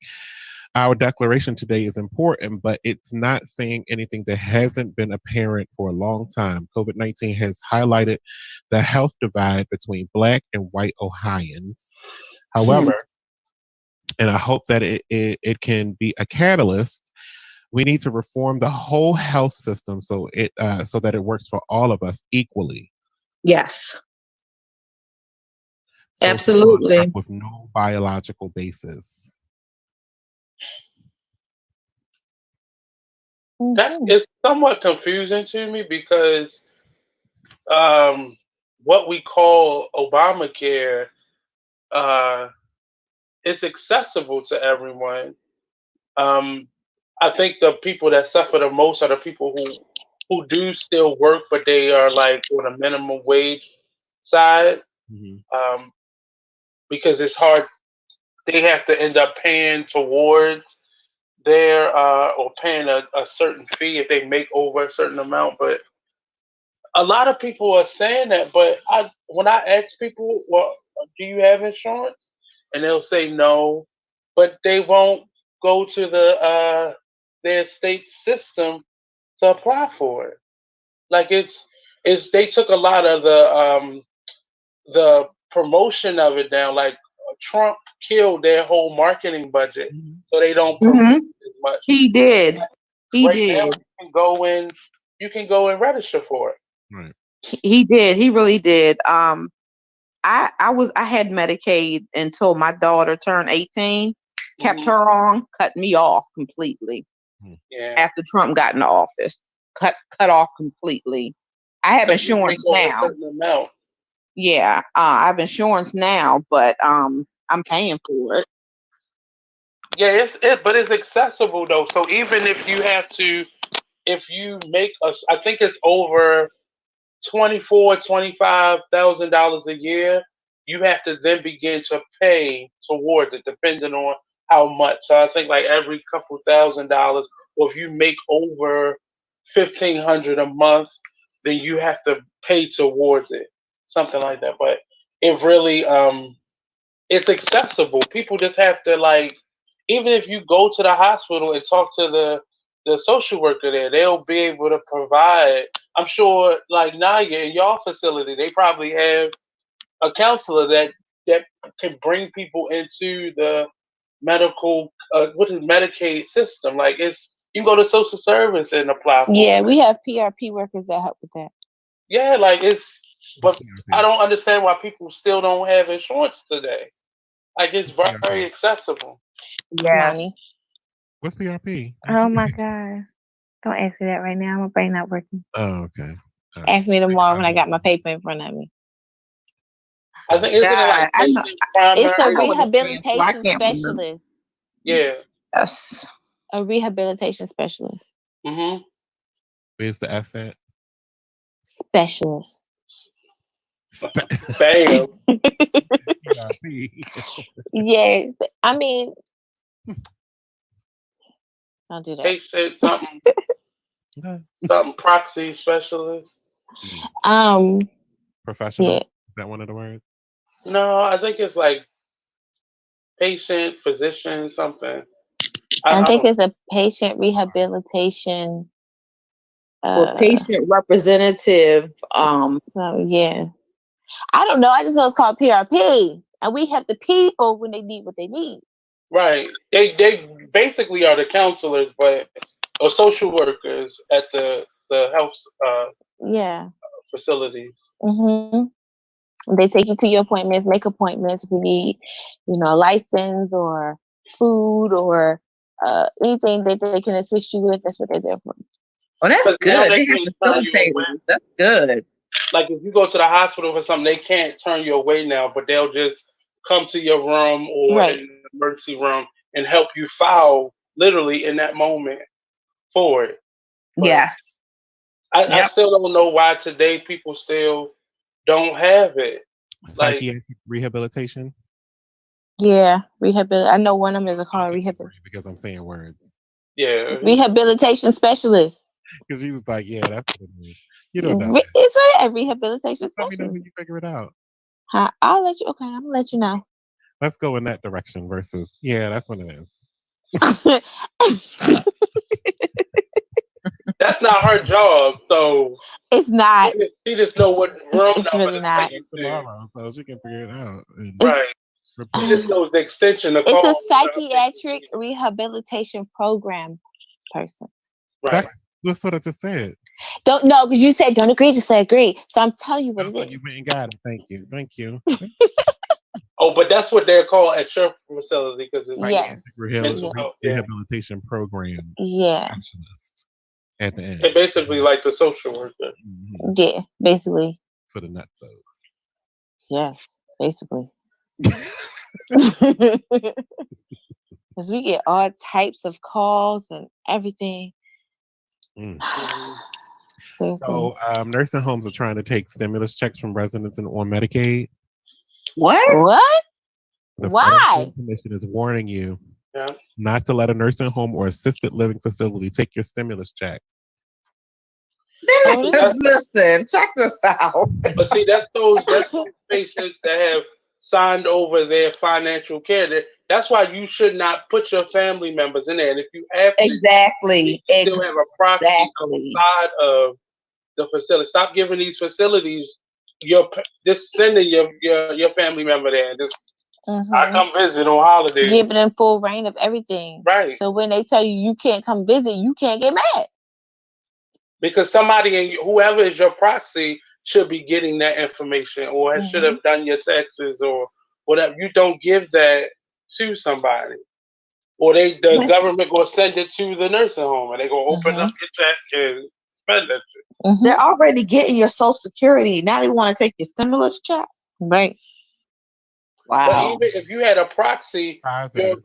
Our declaration today is important, but it's not saying anything that hasn't been apparent for a long time. COVID-19 has highlighted the health divide between Black and white Ohioans. However, and I hope that it can be a catalyst, we need to reform the whole health system so that it works for all of us equally. Yes. So absolutely. with no biological basis. It's somewhat confusing to me because what we call Obamacare is accessible to everyone. I think the people that suffer the most are the people who do still work, but they are like on a minimum wage side. Because it's hard. They have to end up paying towards their or paying a certain fee if they make over a certain amount. But a lot of people are saying that. But when I ask people, well, do you have insurance? And they'll say no, but they won't go to their state system to apply for it. Like it's they took a lot of the promotion of it down. Like Trump killed their whole marketing budget, so they don't promote as much. He did. He right now did. you can go and register for it. Right. He did. He really did. I had Medicaid until my daughter turned 18. Kept her on, cut me off completely. Yeah. After Trump got in office, cut off completely. I have insurance now. Yeah, I have insurance now, but I'm paying for it. Yeah, but it's accessible though. So even if you have to, if you make I think it's over $25,000 a year, you have to then begin to pay towards it, depending on how much. So I think like every couple $1,000, or if you make over 1,500 a month, then you have to pay towards it, something like that. But it really it's accessible. People just have to like, even if you go to the hospital and talk to the social worker there, they'll be able to provide. I'm sure, like Nyiah in your facility, they probably have a counselor that can bring people into the medical, what is Medicaid system? Like you can go to social service and apply for Yeah, it. we have PRP workers that help with that. Yeah, like but I don't understand why people still don't have insurance today. Like it's very accessible. Yes. Money. What's PRP? Oh my gosh. Don't ask me that right now. My brain not working. Oh, okay. Right. Ask me tomorrow when I got my paper in front of me. I think isn't it like it's a know what it stands for. I rehabilitation can't remember. specialist. Yeah. Yes. A rehabilitation specialist. Mm-hmm. Where's the asset? Specialist. Bam. Yeah, I mean, don't do that. They said something proxy specialist. Professional. Yeah. Is that one of the words? No, I think it's like patient, physician, something. I think it's a patient rehabilitation. Or patient representative. So yeah, I don't know. I just know it's called PRP, and we have the people when they need what they need. Right. They basically are the counselors, but or social workers at the health facilities. Mm-hmm. They take you to your appointments, make appointments if you need, a license or food or anything that they can assist you with. That's what they're there for. Oh, that's good. They have facilitators. That's good. Like if you go to the hospital for something, they can't turn you away now, but they'll just come to your room or in the emergency room and help you file literally in that moment for it. But yes. I still don't know why today people still don't have it. Psychiatric rehabilitation. Yeah, I know one of them is called rehabilitation because I'm saying words. Yeah, rehabilitation specialist. Because he was like, "Yeah, that's what it is." You don't know. It's right, a rehabilitation specialist. Let me know when you figure it out. I'll let you. Okay, I'm gonna let you know. Let's go in that direction. Versus, yeah, that's what it is. That's not her job, so it's not. She just know what room it's number really to not. take Tomorrow, so she can figure it out. Right. She just knows the extension to call. It's a psychiatric rehabilitation program person. Right. That's what I just said. Don't know because you said don't agree, just say agree. So I'm telling you what it is. You went and got it. Thank you. Thank you. Oh, but that's what they're called at your facility because it's rehabilitation program. Yeah. Specialist at the end. It's basically like the social worker. Mm-hmm. Yeah, basically. For the nutsos. Yes, basically. Because we get all types of calls and everything. So nursing homes are trying to take stimulus checks from residents on Medicaid. What? The Why? Federal Commission is warning you not to let a nursing home or assisted living facility take your stimulus check. Listen, check this out. But see, that's those patients that have signed over their financial care. That's why you should not put your family members in there. And if you have to, you still have a proxy outside of the facility. Stop giving these facilities just sending your family member there and just I come visit on holidays. Giving them full reign of everything. Right. So when they tell you can't come visit, you can't get mad. Because somebody, whoever is your proxy, should be getting that information or should have done your taxes or whatever. You don't give that to somebody. Or the government going to send it to the nursing home and they going to open up your check and spend that shit. They're already getting your Social Security. Now they want to take your stimulus check. Right. Wow. But even if you had a proxy,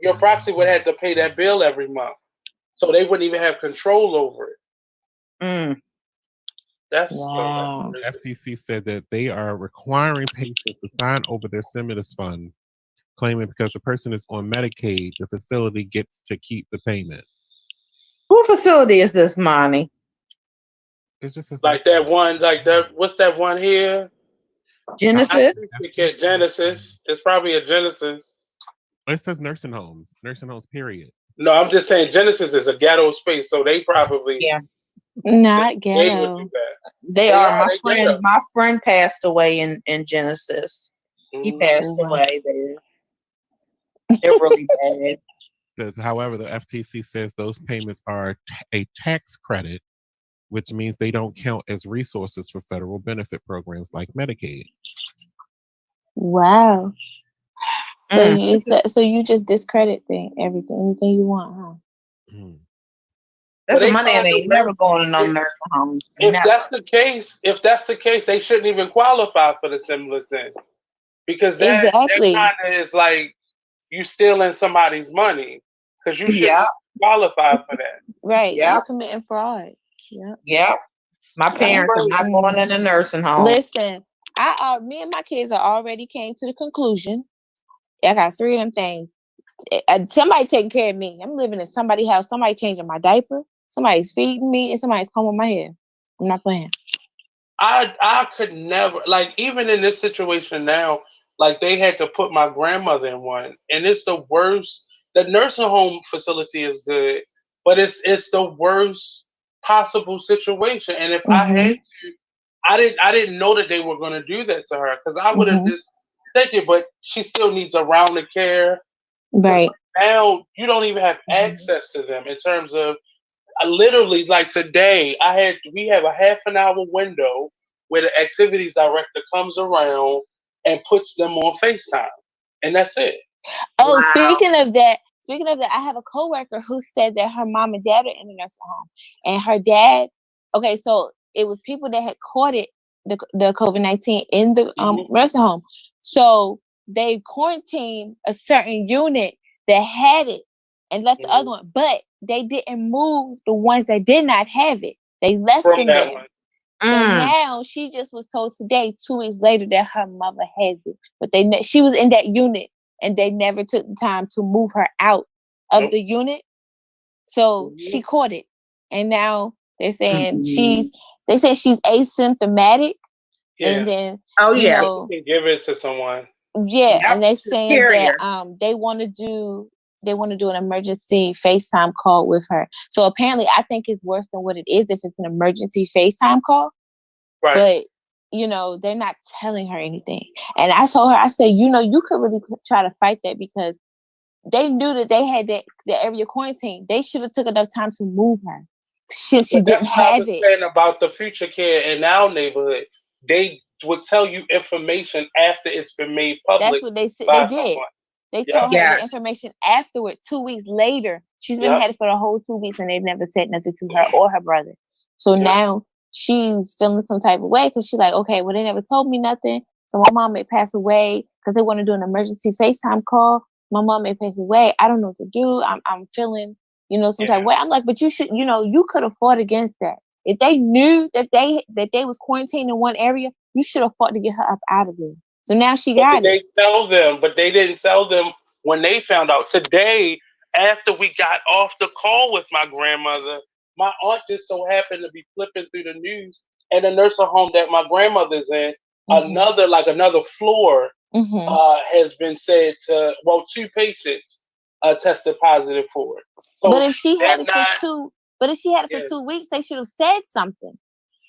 your proxy would have to pay that bill every month. So they wouldn't even have control over it. That's wow. FTC said that they are requiring patients to sign over their stimulus funds, claiming because the person is on Medicaid, the facility gets to keep the payment. What facility is this, Monty? It's just like that one, like that. What's that one here? Genesis. Genesis. It's probably a Genesis. It says nursing homes. Nursing homes. Period. No, I'm just saying Genesis is a ghetto space, so they probably not ghetto. They would do that. They are. My friend passed away in Genesis. He passed away there. They're really bad. However, the FTC says those payments are a tax credit, which means they don't count as resources for federal benefit programs like Medicaid. Wow. So you just discredit anything you want, huh? That's the money, and they never going to no nursing home. If that's the case, they shouldn't even qualify for the stimulus then, because that kind of is like you stealing somebody's money because you shouldn't qualify for that. Right. Yeah. You're committing fraud. Yeah. My parents are not going in a nursing home. Listen, me and my kids already came to the conclusion. I got 3 of them things. Somebody taking care of me. I'm living in somebody's house. Somebody changing my diaper. Somebody's feeding me, and somebody's combing my hair. I'm not playing. I could never, like, even in this situation now, like they had to put my grandmother in one, and it's the worst. The nursing home facility is good, but it's the worst possible situation. And if I had to, I didn't know that they were going to do that to her because I would have just taken it. But she still needs around the care. Right now, you don't even have access to them in terms of. Literally, like today, we have a half an hour window where the activities director comes around and puts them on FaceTime, and that's it. Oh, wow. Speaking of that, I have a coworker who said that her mom and dad are in the nursing home, and her dad. Okay, so it was people that had caught it, the COVID-19 in the nursing home, so they quarantined a certain unit that had it and left the other one, but they didn't move the ones that did not have it. They left them there. So now she just was told today, 2 weeks later, that her mother has it, but she was in that unit, and they never took the time to move her out of the unit. So she caught it, and now they're saying she's asymptomatic, and then you can give it to someone. Yeah, and they're saying that they want to do an emergency FaceTime call with her. So apparently, I think it's worse than what it is if it's an emergency FaceTime call. Right. But they're not telling her anything. And I told her, I said, you could really try to fight that because they knew that they had that area quarantine. They should have took enough time to move her since she didn't have it. Saying about the future care in our neighborhood, they would tell you information after it's been made public. That's what they said. They did. They told her the information afterwards. 2 weeks later, she's been had it for the whole 2 weeks, and they've never said nothing to her or her brother. So now she's feeling some type of way because she's like, okay, well, they never told me nothing. So my mom may pass away because they want to do an emergency FaceTime call. My mom may pass away. I don't know what to do. I'm feeling, some type of way. I'm like, but you should, you could have fought against that. If they knew that they was quarantined in one area, you should have fought to get her up out of there. So now she got it. They tell them, but they didn't tell them when they found out. Today, after we got off the call with my grandmother, my aunt just so happened to be flipping through the news, and the nursing home that my grandmother's in, another floor has been said to, 2 patients tested positive for it. So but if she had it for 2 weeks, they should have said something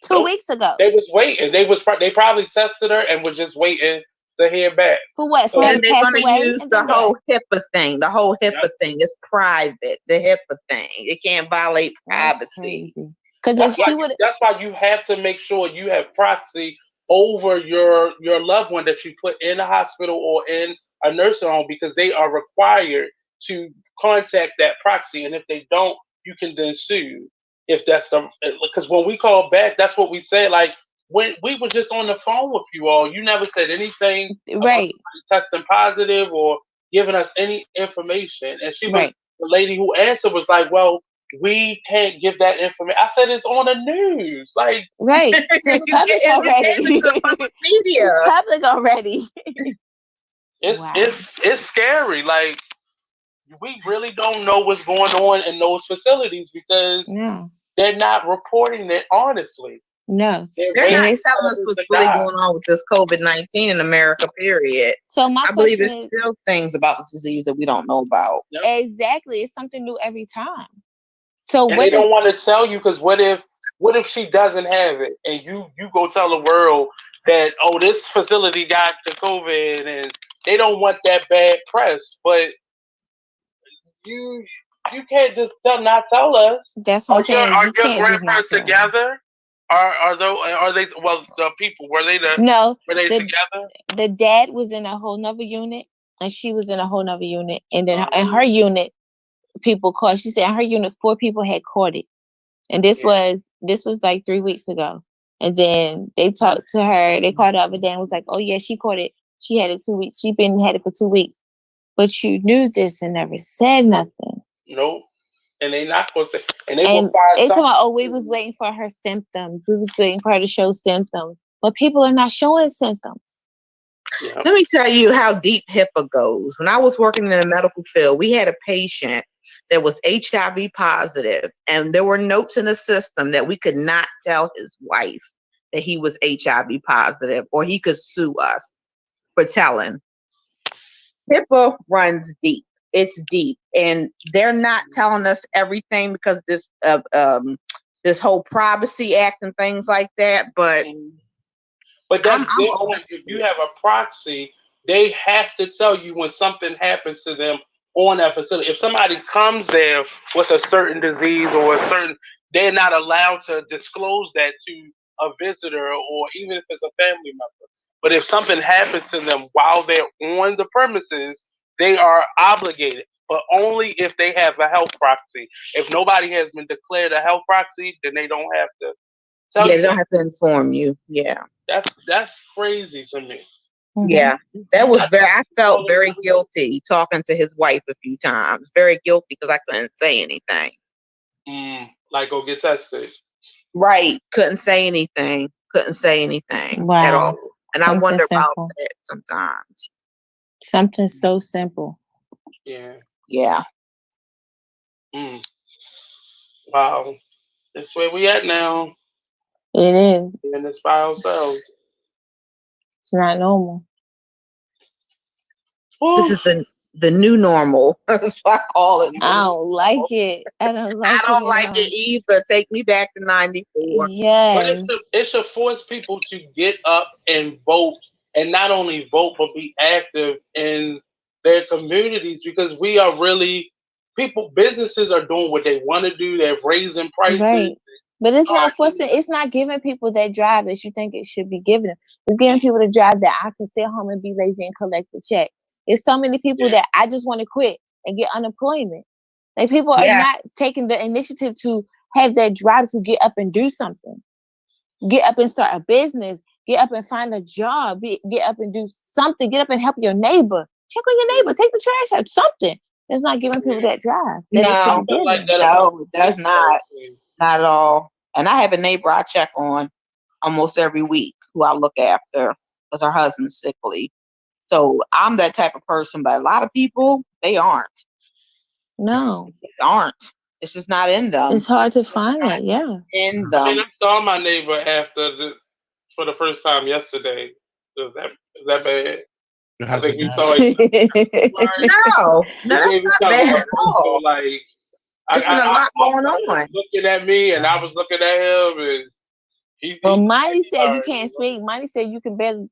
2 weeks ago. They was waiting. They probably tested her and was just waiting to hear back. For what? So For her And to they're pass going to away? use And the then what? whole HIPAA thing. The whole HIPAA Yep. thing is private. The HIPAA thing. It can't violate That's privacy. crazy. Because if she would, That's why you have to make sure you have proxy over your loved one that you put in a hospital or in a nursing home, because they are required to contact that proxy, and if they don't, you can then sue. If that's the, because when we call back, that's what we said. Like when we were just on the phone with you all, you never said anything about right, testing positive or giving us any information. And she was right. the lady who answered was like, "Well, we can't give that information." I said, "It's on the news." Like, Right. So it's public already. Public media. It's public already. it's Wow. it's scary. Like, we really don't know what's going on in those facilities because No. they're not reporting it honestly. No. They're They're waiting not it's- for telling us others what's to really die. going on with this COVID-19 in America, period. So my I believe question it's is still things about the disease that we don't know about. exactly. It's something new every time. So And what they does don't want to tell you because what if she doesn't have it and you go tell the world that, oh, this facility got the COVID, and they don't want that bad press. But you can't just not tell us. that's what I'm saying? Are You your can't just not grandparents tell. together? Are they, well, the people, were they No, together? the dad was in a whole nother unit and she was in a whole nother unit. And then in her unit, people caught. She said in her unit 4 people had caught it. And this was like 3 weeks ago. And then they talked to her, they called her up and then was like, oh yeah, she caught it. She had it 2 weeks. She had it for 2 weeks. But you knew this and never said nothing. Nope. And they not supposed to. And they And will find it's something. about, oh, we was waiting for her symptoms. We was waiting for her to show symptoms. But people are not showing symptoms. Yeah. Let me tell you how deep HIPAA goes. When I was working in the medical field, we had a patient that was HIV positive, and there were notes in the system that we could not tell his wife that he was HIV positive, or he could sue us for telling. HIPAA runs deep. It's deep, and they're not telling us everything because this whole Privacy Act and things like that. But that's I'm different. If you have a proxy, they have to tell you when something happens to them on that facility. If somebody comes there with a certain disease or they're not allowed to disclose that to a visitor or even if it's a family member. But if something happens to them while they're on the premises, they are obligated, but only if they have a health proxy. If nobody has been declared a health proxy, then they don't have to tell you. They don't have to inform you. Yeah. That's crazy to me. Mm-hmm. Yeah, that was I felt very guilty talking to his wife a few times. Very guilty because I couldn't say anything. Like go get tested. Right. Couldn't say anything. Couldn't say anything at all. And Something I wonder simple. about that sometimes. Something so simple. Yeah. Yeah. Wow. That's where we at now. It is. And it's by ourselves. It's not normal. This is the new normal. That's what I call it. I don't like it. I don't like it. I don't like it either. Take me back to 94. Yes. But it should force people to get up and vote, and not only vote, but be active in their communities, because we are really businesses are doing what they want to do. They're raising prices. Right. But it's not forcing, it's not giving people that drive that you think it should be given them. It's giving people the drive that I can sit home and be lazy and collect the check. There's so many people that I just want to quit and get unemployment. Like people are not taking the initiative to have that drive to get up and do something. Get up and start a business. Get up and find a job. Get up and do something. Get up and help your neighbor. Check on your neighbor. Take the trash out. Something. It's not giving people that drive. No, it does not. Not at all. And I have a neighbor I check on almost every week who I look after because her husband's sickly. So I'm that type of person, but a lot of people, they aren't. No. They aren't. It's just not in them. It's hard to find it, yeah. In them. I mean, I saw my neighbor for the first time yesterday. Is that bad? I think you saw it. No, that's not bad at all. Like, there's been a lot going on. Looking at me, and I was looking at him, and well, Monny said you can't speak. Monny said you can barely.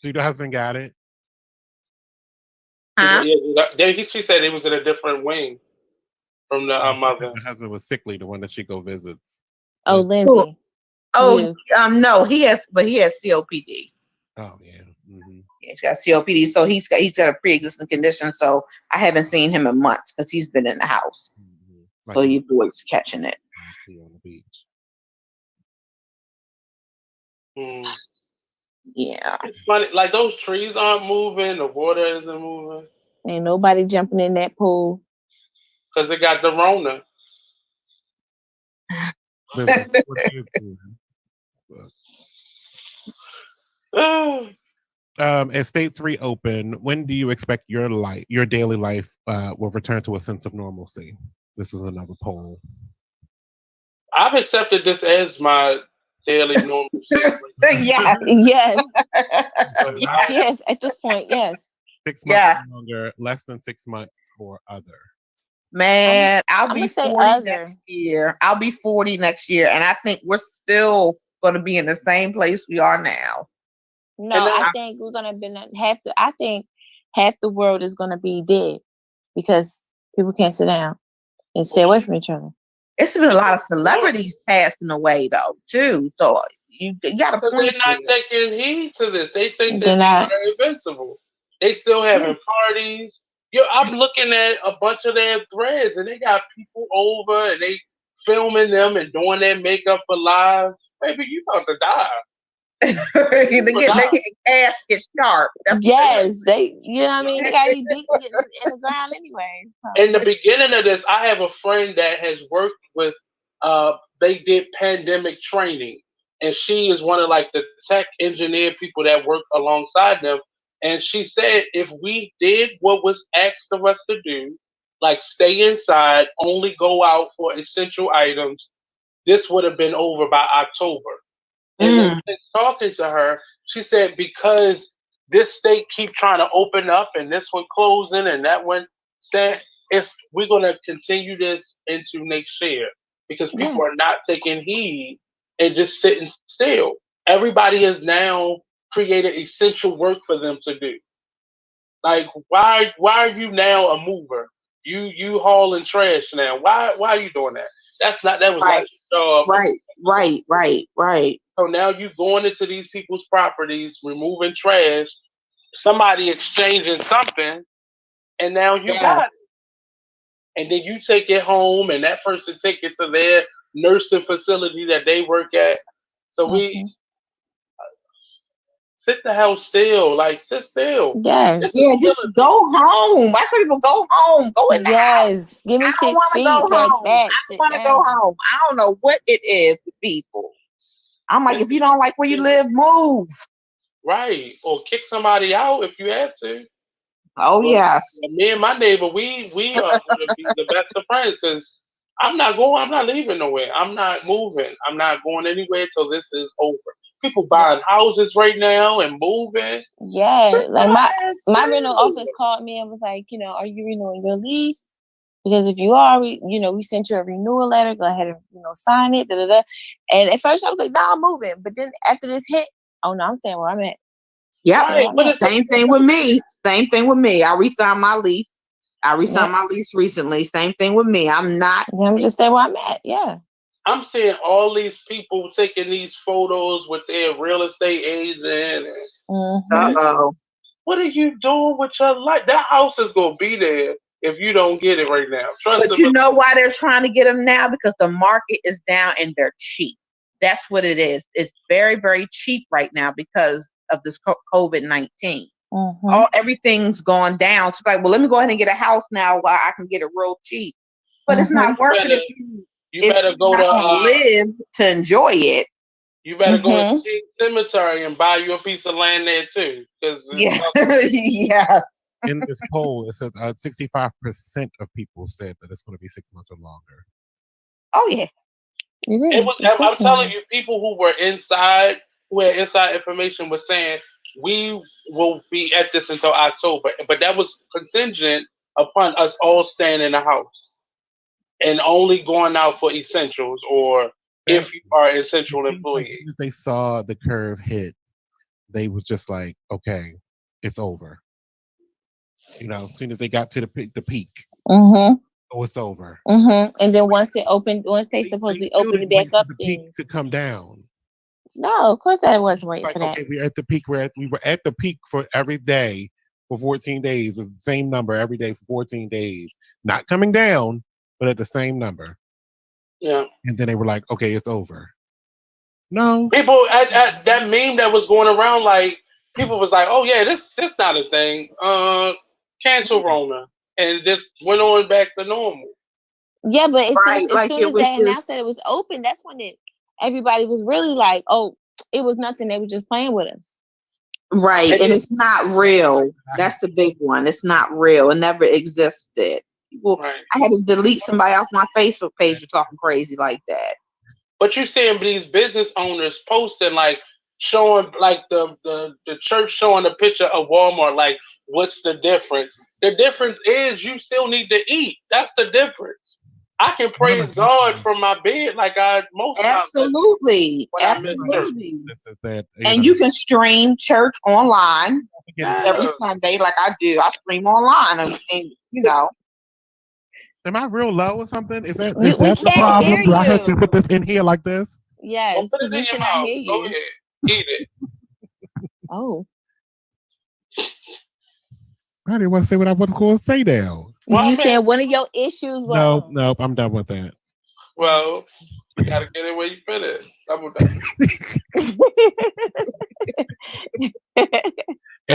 Do the husband got it? Huh? Yeah, she said it was in a different wing from the mother. The husband was sickly, the one that she go visits. Oh, Lyndsay. Oh, no, he has COPD. Oh yeah. Mm-hmm. Yeah, he's got COPD, so he's got a pre-existing condition. So I haven't seen him in months because he's been in the house. Mm-hmm. So your boy's catching it. See on the beach. Yeah. It's funny, like those trees aren't moving, the water isn't moving. Ain't nobody jumping in that pool. Because it got the Rona. As states reopen, when do you expect your daily life will return to a sense of normalcy? This is another poll. I've accepted this as my daily normalcy. Yes. Yes. Yes. At this point, yes. 6 months longer, less than 6 months, or other. Man, I'll be 40 next year. I'll be 40 next year, and I think we're still going to be in the same place we are now. No, I think we're gonna be I think half the world is gonna be dead because people can't sit down and stay away from each other. It's been a lot of celebrities passing away though, too. So you got a point. They're not taking heed to this. They think that they're invincible. They still having parties. I'm looking at a bunch of their threads, and they got people over, and they filming them and doing their makeup for lives. Baby, you about to die. they get casket sharp. Yes, you know what I mean? They gotta be beat in the ground anyway. So. In the beginning of this, I have a friend that has worked with they did pandemic training, and she is one of like the tech engineer people that work alongside them. And she said if we did what was asked of us to do, like stay inside, only go out for essential items, this would have been over by October. And talking to her, she said because this state keep trying to open up and this one closing and that one we're gonna continue this into next year because people are not taking heed and just sitting still. Everybody has now created essential work for them to do. Like why are you now a mover? You hauling trash now. Why are you doing that? That was right. Like Right. So now you going into these people's properties, removing trash, somebody exchanging something, and now you got it. And then you take it home, and that person take it to their nursing facility that they work at. So we sit the hell still, like sit still. Yes. Yeah, just go home. I tell people go home. Go in the house. Give me I don't want to go home. I don't want to go home. I don't know what it is with people. I'm like, if you don't like where you live, move. Right. Or kick somebody out if you have to. Oh, yes. Me and my neighbor, we are going to be the best of friends because I'm not leaving nowhere. I'm not moving. I'm not going anywhere till this is over. People buying houses right now and moving. Yeah. Like my rental office called me and was like, are you renewing your lease? Because if you are, we sent you a renewal letter. Go ahead and, sign it. And at first I was like, no, I'm moving. But then after this hit, oh no, I'm staying where I'm at. Yeah. Right. Same thing with me. I re-signed my lease. My lease recently. Same thing with me. I'm just staying where I'm at. Yeah. I'm seeing all these people taking these photos with their real estate agent. Uh-oh. What are you doing with your life? That house is going to be there if you don't get it right now. But you know why they're trying to get them now? Because the market is down and they're cheap. That's what it is. It's very, very cheap right now because of this COVID-19. Everything's gone down. So like, well, let me go ahead and get a house now while I can get it real cheap. But it's not worth it if you better go to live to enjoy it. You better go to the cemetery and buy you a piece of land there too. Yes. In this poll, it says 65% of people said that it's going to be 6 months or longer. Oh yeah, I'm telling you, people who were inside, who had inside information, was saying we will be at this until October, but that was contingent upon us all staying in the house and only going out for essentials or if you are an essential employee. As soon as they saw the curve hit, they was just like, okay, it's over. You know, as soon as they got to the peak, Mm-hmm. oh, it's over. Mm-hmm. And then once they supposedly still opened it didn't wait back up, for the peak then to come down. no, of course I wasn't waiting Like, for that. okay, we're at the peak. We were at the peak for every day for 14 days. It's the same number every day for 14 days. Not coming down, but at the same number. Yeah. And then they were like, okay, it's over. No. People at that meme that was going around, like people was like, "Oh yeah, this not a thing. Cancel Rona," and this went on back to normal. Yeah, but Right, as like soon it as was they announced just that it was open, that's when everybody was really like, "Oh, it was nothing. They were just playing with us." right, And and it's not real. That's the big one. It's not real. It never existed. People, right. I had to delete somebody off my Facebook page for talking crazy like that. But you're seeing these business owners posting like showing like the church showing a picture of Walmart, like what's the difference? The difference is you still need to eat. That's the difference. I can praise God from my bed like I most times Absolutely, when I miss church. absolutely. This is that. And you can stream church online every Yeah. Sunday, like I do. I stream online, and you know. Am I real low or something? Is that We the can't problem? hear Do I have to you. put this in here like this? Yes, Well, put because it in we your cannot mouth. hear Go you. ahead. Eat it. Oh, I didn't want to say what I was going to say now. Well, you I saying mean, one of your issues was Nope, I'm done with that. well, you gotta get it where you fit it. Double down. As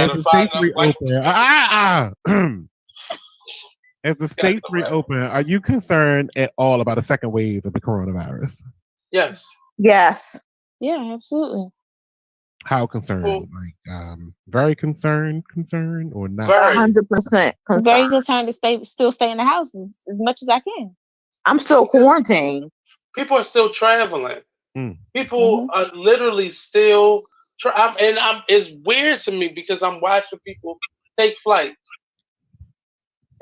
Gotta the find states them reopen, as the states reopen, are you concerned at all about a second wave of the coronavirus? Yes. Yes. Yeah, absolutely. How concerned? Like, very concerned, or not? Very. 100% Very concerned to still stay in the house as much as I can. I'm still quarantined. People are still traveling. Mm. People are literally still. It's weird to me because I'm watching people take flights.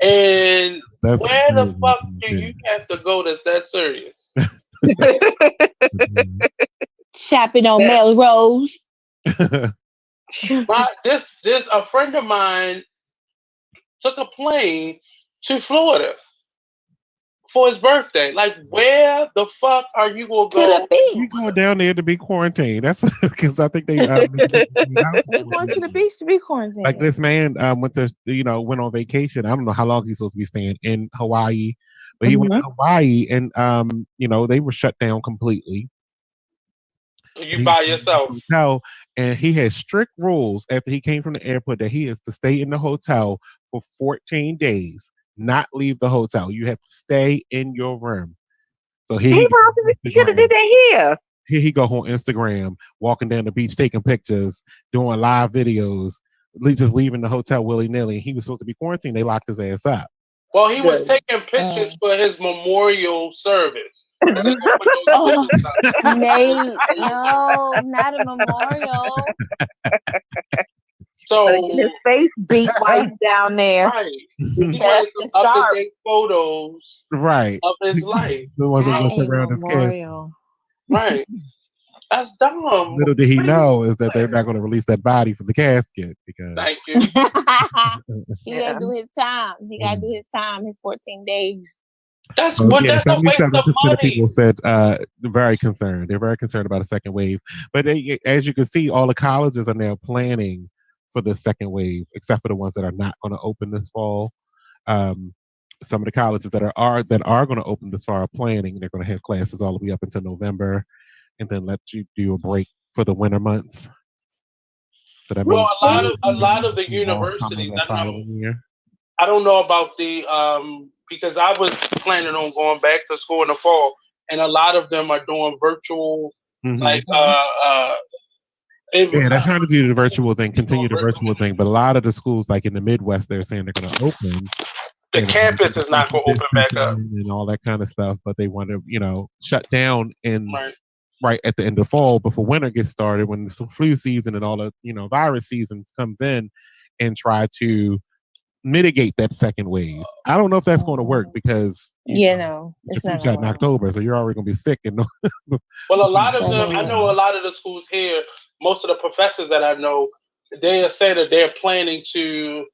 And where the fuck do you have to go that's that serious? Shopping on Melrose. This a friend of mine took a plane to Florida for his birthday. Like, where the fuck are you gonna go? To the beach. You going down there to be quarantined? That's because I think they. We're going to the beach to be quarantined. Like this man went on vacation. I don't know how long he's supposed to be staying in Hawaii, but he went to Hawaii and they were shut down completely. You by yourself. Hotel, and he had strict rules after he came from the airport that he is to stay in the hotel for 14 days, not leave the hotel. You have to stay in your room. So he should have did that here. Here he go on Instagram, walking down the beach, taking pictures, doing live videos, just leaving the hotel willy-nilly. He was supposed to be quarantined. They locked his ass up. Well, he was taking pictures for his memorial service. No, not a memorial. So his face beat white down there. Right. He wanted some up-to-date photos of his life. The ones that look around his memorial. Right. That's dumb. Little did he know is that they're not going to release that body from the casket because. Thank you. He got to do his time. He got to do his time. His 14 days. That's a waste of money. People said very concerned. They're very concerned about a second wave. But as you can see, all the colleges are now planning for the second wave, except for the ones that are not going to open this fall. Some of the colleges that are going to open this fall are planning. They're going to have classes all the way up until November, and then let you do a break for the winter months. So that well, a lot of the universities. I don't know about the because I was planning on going back to school in the fall, and a lot of them are doing virtual, they're trying to do the virtual thing, continue the virtual thing, but a lot of the schools, like in the Midwest, they're saying they're going to open. The campus is not going to open back up and all that kind of stuff, but they want to, shut down right at the end of fall before winter gets started, when the flu season and all the virus season comes in, and try to mitigate that second wave. I don't know if that's going to work because it's not in October, so you're already going to be sick. Well, a lot of them, I know a lot of the schools here, most of the professors that I know, they say that they're planning to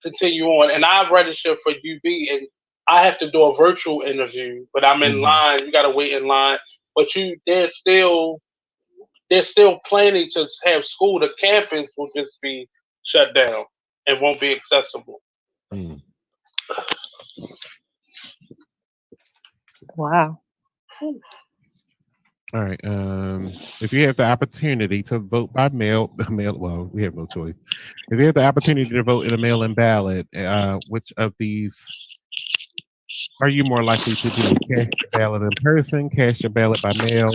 continue on. And I've registered for UB, and I have to do a virtual interview, but I'm in line. You got to wait in line. But they're still planning to have school. The campus will just be shut down and won't be accessible. Wow. All right. If you have the opportunity to vote by mail, well, we have no choice. If you have the opportunity to vote in a mail-in ballot, which of these are you more likely to do? Cast your ballot in person, cast your ballot by mail,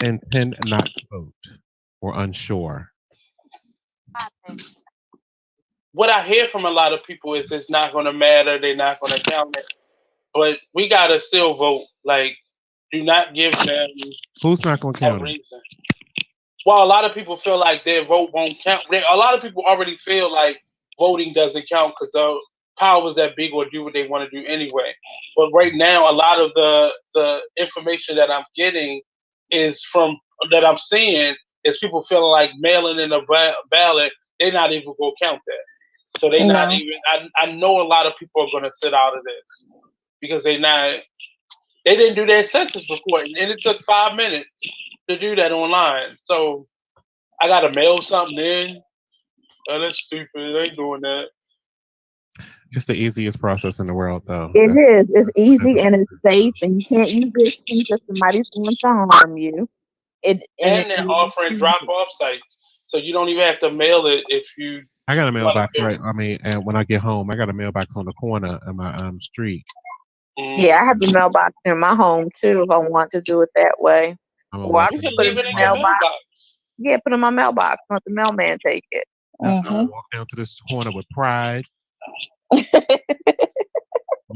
intend not to vote, or unsure? What I hear from a lot of people is it's not going to matter. They're not going to count it. But we got to still vote. Like, do not give them Who's not going to count a it? reason. Well, a lot of people feel like their vote won't count. A lot of people already feel like voting doesn't count because the powers that big will do what they want to do anyway. But right now, a lot of the information that I'm getting is that I'm seeing is people feeling like mailing in a ballot, they're not even going to count that. So they not even. I know a lot of people are going to sit out of this because they didn't do their census before, and it took 5 minutes to do that online. So I got to mail something in. Oh, that's stupid. They ain't doing that. It's the easiest process in the world, though. It is. It's easy and it's safe, and you can't use this because somebody's going to harm you. And they're offering drop-off sites, so you don't even have to mail it if you. I got a mailbox, right? I mean, and when I get home, I got a mailbox on the corner of my street. Yeah, I have the mailbox in my home too. If I want to do it that way, or I can put it in the mailbox. Yeah, put it in my mailbox. Let the mailman take it. I walk down to this corner with pride. When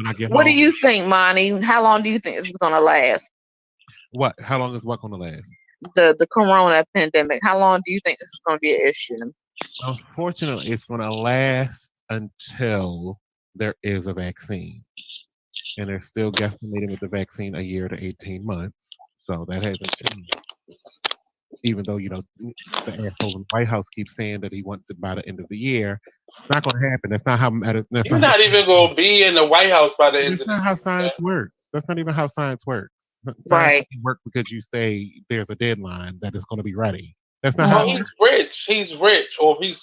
I get What home. do you think, Monty? How long do you think this is going to last? What? How long is what going to last? The corona pandemic. How long do you think this is going to be an issue? Unfortunately, it's going to last until there is a vaccine. And they're still guesstimating with the vaccine a year to 18 months. So that hasn't changed. Even though, the asshole in the White House keeps saying that he wants it by the end of the year. It's not going to happen. That's not how... You're not even going to be in the White House by the end of the year. That's not how science works. That's not even how science works. Science right. doesn't work because you say there's a deadline that is going to be ready. That's not how... He's rich. He's rich. Or he's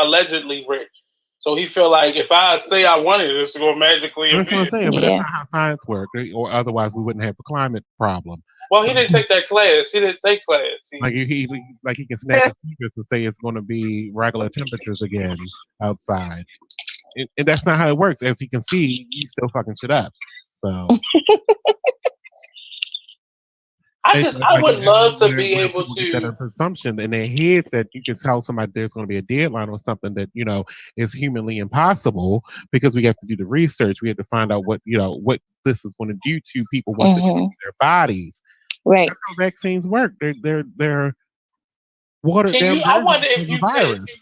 allegedly rich. So he feel like if I say I want it, it's going to magically appear. That's what I'm saying, but that's not how science works. Or otherwise we wouldn't have a climate problem. Well, he didn't take that class. He didn't take class. He can snap his fingers and say it's going to be regular temperatures again outside. And that's not how it works. As you can see, you still fucking shit up. So... I would love to be able to get a presumption in their heads that you can tell somebody there's going to be a deadline or something that is humanly impossible because we have to do the research. We have to find out what this is going to do to people once it gets their bodies. Right. That's how vaccines work. They're watered down. I wonder if you virus.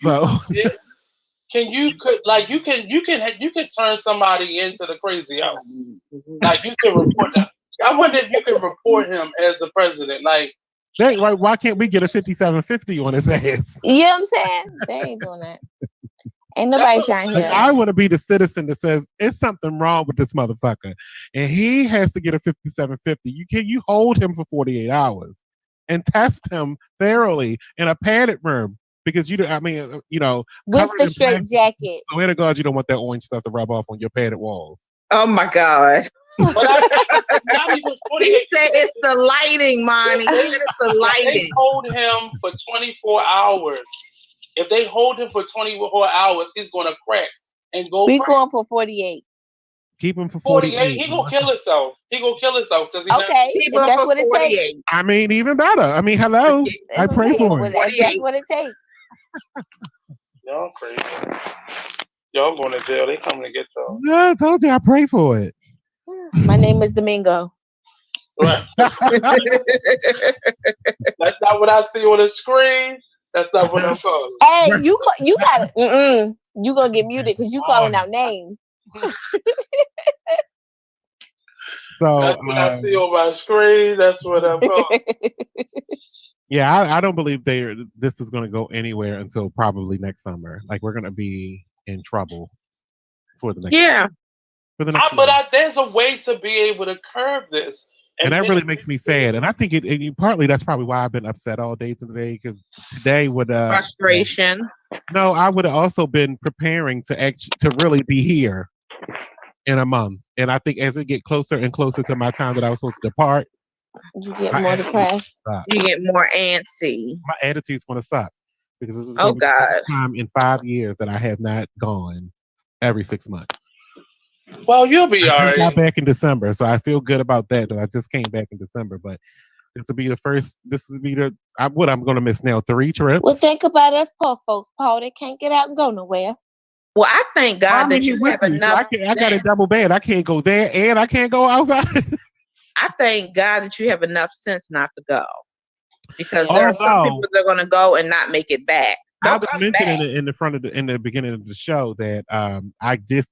can turn somebody into the crazy house. Like you can report that. I wonder if you can report him as the president. Like, why can't we get a 5750 on his ass? You know what I'm saying? They ain't doing that. Ain't nobody trying here. I want to be the citizen that says it's something wrong with this motherfucker, and he has to get a 5750. You hold him for 48 hours and test him thoroughly in a padded room because with the straight jacket. Swear to God, you don't want that orange stuff to rub off on your padded walls. Oh my God. Not even 48. He said it's the lighting, Monty. It's the lighting. They hold him for 24 hours. If they hold him for 24 hours, he's going to crack and go. We going for 48. Keep him for 48. He gonna kill himself. He gonna kill himself because if that's what it takes. I mean, even better. I mean, hello. I pray for him. That's what it takes. Y'all crazy. Y'all going to jail. They coming to get y'all. Yeah, I told you I pray for it. My name is Domingo. Right. That's not what I see on the screen. That's not what I'm calling. Hey, you got it. You gonna get muted because you calling out names. So that's what I see on my screen. That's what I'm calling. Yeah, I don't believe this is going to go anywhere until probably next summer. Like we're going to be in trouble for the next. Yeah. For the next. But there's a way to be able to curb this. And that really makes me sad. And I think partly that's probably why I've been upset all day today, because today would frustration. No, I would have also been preparing to really be here in a month. And I think as it get closer and closer to my time that I was supposed to depart, you get more depressed. You get more antsy. My attitude's going to suck because this is the first time in 5 years that I have not gone every 6 months. Well, you'll be all right. I just got back in December, so I feel good about that I just came back in December. But this will be the first. This will be I'm going to miss now 3 trips. Well, think about us poor folks, Paul. They can't get out and go nowhere. Well, I thank God that you have enough. I got a double bed. I can't go there and I can't go outside. I thank God that you have enough sense not to go, because there are some people that are going to go and not make it back. I was mentioning in the beginning of the show that I did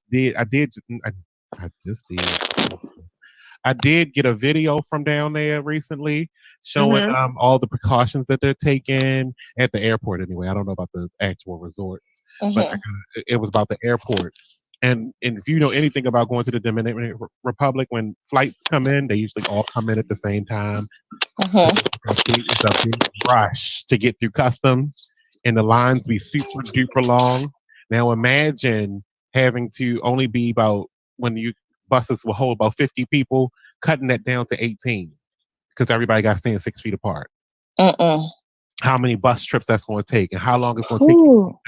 get a video from down there recently showing all the precautions that they're taking at the airport. Anyway, I don't know about the actual resort, but it was about the airport. And if you know anything about going to the Dominican Republic, when flights come in, they usually all come in at the same time. It's a big rush to get through customs. And the lines be super duper long. Now imagine having to only be buses will hold about 50 people, cutting that down to 18 because everybody got to stand 6 feet apart. How many bus trips that's going to take, and how long it's going to take you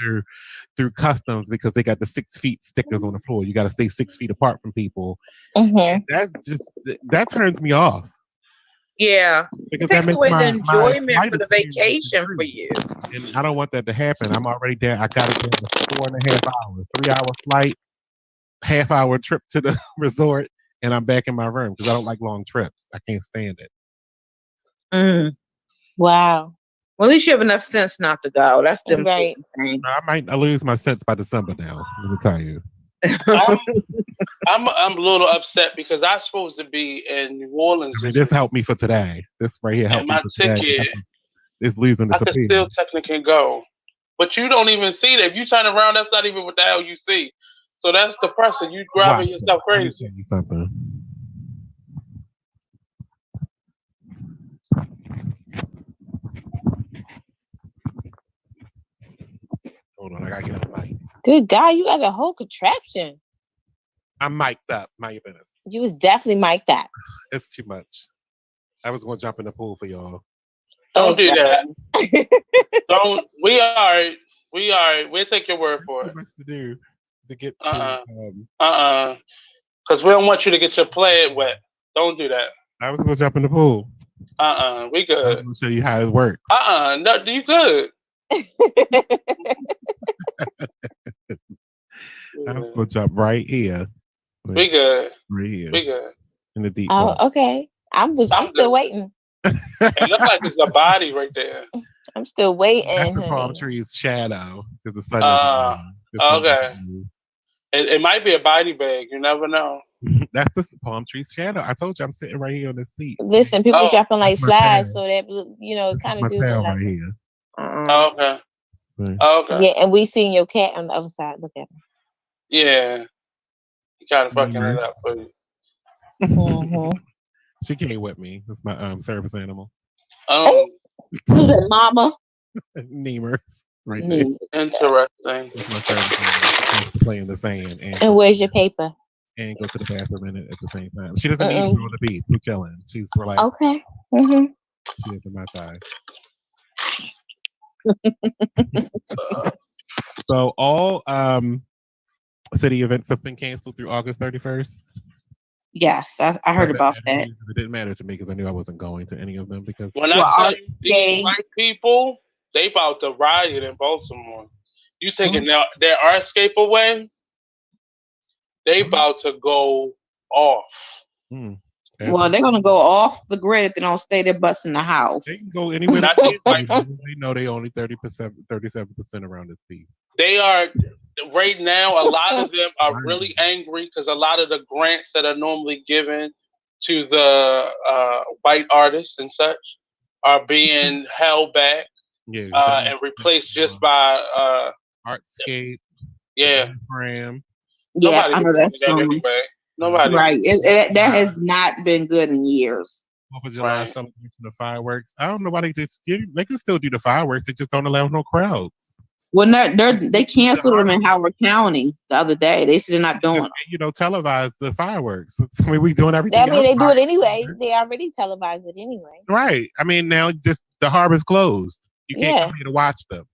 through customs because they got the 6 feet stickers on the floor. You got to stay 6 feet apart from people. And that turns me off. Yeah, because it takes away the enjoyment for the vacation for you. And I don't want that to happen. I'm already there. I got it there in 4.5 hours, 3-hour flight, half-hour trip to the resort, and I'm back in my room because I don't like long trips. I can't stand it. Wow. Well, at least you have enough sense not to go. That's the right. thing. I might lose my sense by December now. Let me tell you. I'm a little upset because I'm supposed to be in New Orleans. This helped me for today. This right here helped me for today. It's losing the I could still technically go, but you don't even see that. If you turn around, that's not even what the hell you see. So that's depressing. You driving yourself crazy. Let me tell you something. Hold on, I gotta get on mic. Good God, you got a whole contraption. I'm mic'd up. My goodness. You was definitely mic'd up. It's too much. I was gonna jump in the pool for y'all. Don't do that. Don't. We are. We'll take your word for it. What's to do to get to? Because we don't want you to get your play wet. Don't do that. I was gonna jump in the pool. We good. I was gonna show you how it works. No, you good. I was gonna jump right here. We good. Right here. We good. In the deep. Oh, okay. I'm still waiting. It looks like it's a body right there. I'm still waiting. That's the palm tree's shadow because the sun. Okay. It might be a body bag. You never know. That's the palm tree's shadow. I told you I'm sitting right here on this seat. Listen, people dropping like flies, so that it kind of do. My tail right here. Okay. Okay. Yeah, and we seen your cat on the other side. Look at him. Yeah. He kind of fucking it up for you. She came with me. That's my service animal. Mama. Nemers. Right there. Interesting. That's my service animal. Play in the sand. And where's your paper? And go to the bathroom in it at the same time. She doesn't need to go on the beach. We're chilling. She's relaxed. Okay. She is in my time. So all city events have been canceled through August 31st. Yes, I heard about that. It didn't matter to me because I knew I wasn't going to any of them because when I tell you these white people, they about to riot in Baltimore. You thinking there are escape away? They about to go off. Well, they're gonna go off the grid if they don't stay their butts in the house. They can go anywhere. They know they only 37% around this piece. They are right now. A lot of them are really angry because a lot of the grants that are normally given to the white artists and such are being held back and replaced just by Artscape. Yeah. Program. Yeah, Nobody I know that song. anyway. Nobody. Right. That has not been good in years. 4th of July celebration of fireworks. I don't know why they can still do the fireworks. They just don't allow no crowds. Well, they canceled them in Howard County the other day. They said they're not doing them. Televise the fireworks. I mean, we doing everything. I mean, they do it anyway. They already televise it anyway. Right. I mean, now just the harbor's closed. You can't come here to watch them.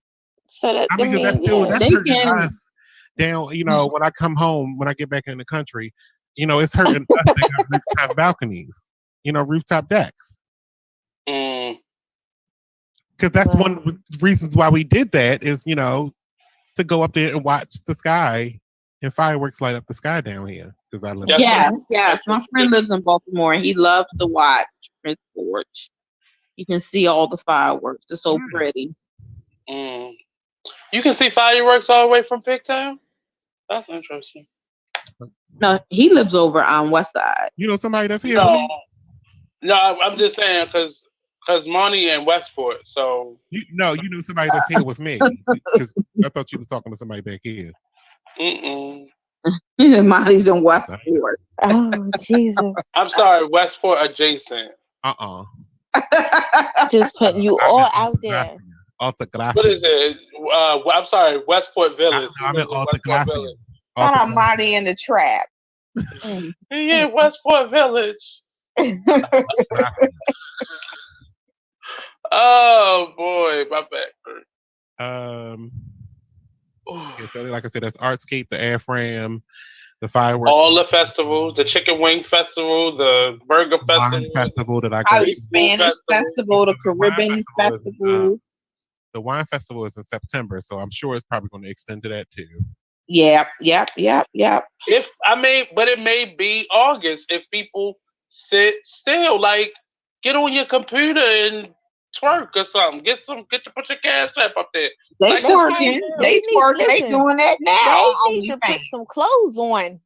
So that I mean, that's hurting us down. When I come home, when I get back in the country, it's hurting us that got rooftop balconies. Rooftop decks. Because that's one of the reasons why we did that is, to go up there and watch the sky and fireworks light up the sky down here. Because I live. Yes. My friend lives in Baltimore and he loves to watch Prince George. You can see all the fireworks. It's so pretty. You can see fireworks all the way from Pigtown? That's interesting. No, he lives over on West Side. Somebody that's here? No, I'm just saying because Monny and Westport. So somebody that's here with me. I thought you was talking to somebody back here. Monty's in Westport. Oh Jesus! I'm sorry, Westport adjacent. Just putting you all out there. What is it? I'm sorry, Westport Village. I'm in Shout out Monty in the Trap. Yeah, Westport Village. Oh boy, my back hurt. So like I said, that's Artscape, the Airframe, the fireworks, all the festivals, the Chicken Wing Festival, the Burger Festival, Festival that I go the Spanish Festival, the Caribbean Festival. The Wine Festival is in September, so I'm sure it's probably going to extend to that too. Yep. But it may be August if people sit still, like get on your computer and twerk or something. Put your cash app up there. They twerking. They twerking. They doing that now. They need to put some clothes on.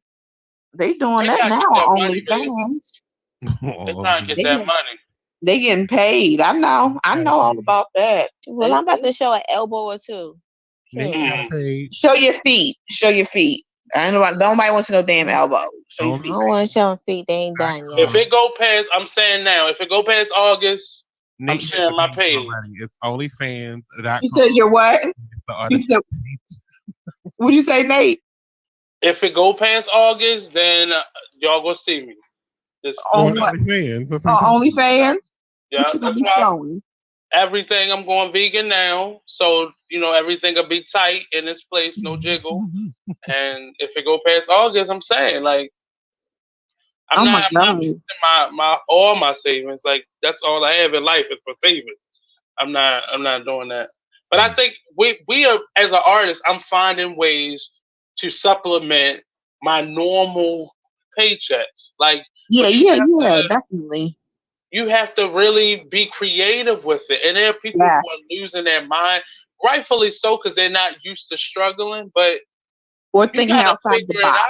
They doing that now on OnlyFans. They're trying to get that money. They getting paid. I know all about that. Well, I'm about to show an elbow or two. Show your feet. I know nobody wants to know damn elbow. I don't want to show them feet. They ain't done yet. If it go past, I'm saying now, if it go past August, I'm sharing my page. It's OnlyFans. You said you're what? What'd you say, Nate? If it go past August, then y'all gonna see me. OnlyFans. OnlyFans? Yeah, what you gonna be showing? Everything. I'm going vegan now, so everything will be tight in this place, no jiggle. And if it go past August, I'm saying I'm not using all my savings. Like that's all I have in life is for savings. I'm not doing that. But I think we are, as an artist, I'm finding ways to supplement my normal paychecks. Like definitely. You have to really be creative with it. And there are people who are losing their mind, rightfully so, because they're not used to struggling, but or thinking outside the box.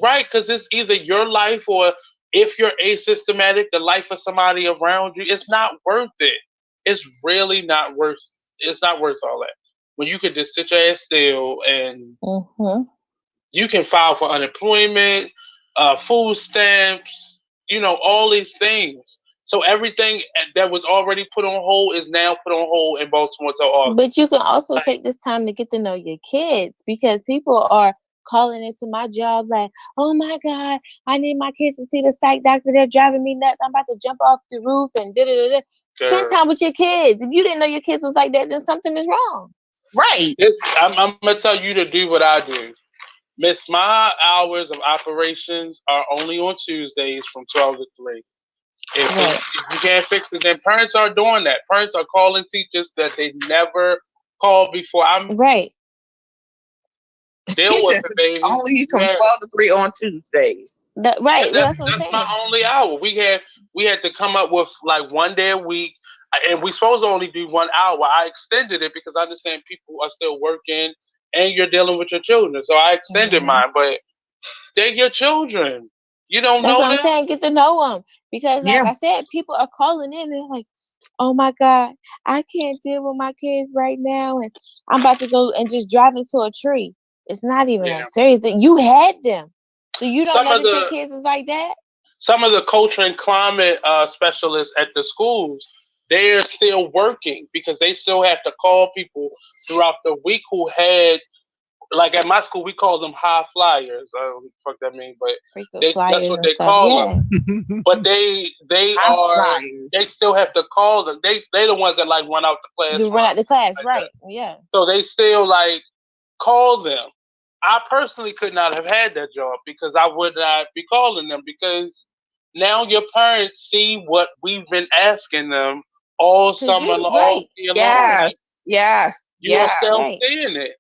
Right, because it's either your life or if you're asystematic, the life of somebody around you. It's not worth it. It's really not worth. It's not worth all that. When you could just sit your ass still and you can file for unemployment, food stamps, all these things. So everything that was already put on hold is now put on hold in Baltimore till August. But you can also take this time to get to know your kids, because people are calling into my job like, oh my God, I need my kids to see the psych doctor. They're driving me nuts. I'm about to jump off the roof and da-da-da-da. Spend time with your kids. If you didn't know your kids was like that, then something is wrong. Right. I'm going to tell you to do what I do. Miss, my hours of operations are only on Tuesdays from 12 to 3. If you can't fix it, then parents are doing that. Parents are calling teachers that they never called before. Right. Deal with it, baby. Only from 12 to 3 on Tuesdays. That's my only hour. We had to come up with like one day a week, and we supposed to only do 1 hour. I extended it because I understand people are still working and you're dealing with your children. So I extended mine, but they're your children. You don't That's know what I'm them? saying. Get to know them. Because like I said, people are calling in and they're like, oh my God, I can't deal with my kids right now. And I'm about to go and just drive into a tree. It's not even that serious. You had them. So you don't know that your kids is like that? Some of the culture and climate specialists at the schools, they're still working because they still have to call people throughout the week who had, like at my school, we call them high flyers. I don't know what the fuck that means, but that's what they call them. But they are, they still have to call them. They're the ones that like run out the class. You run out the class, like right? That. Yeah. So they still like call them. I personally could not have had that job because I would not be calling them, because now your parents see what we've been asking them all summer, all year long. Like, you're still seeing it.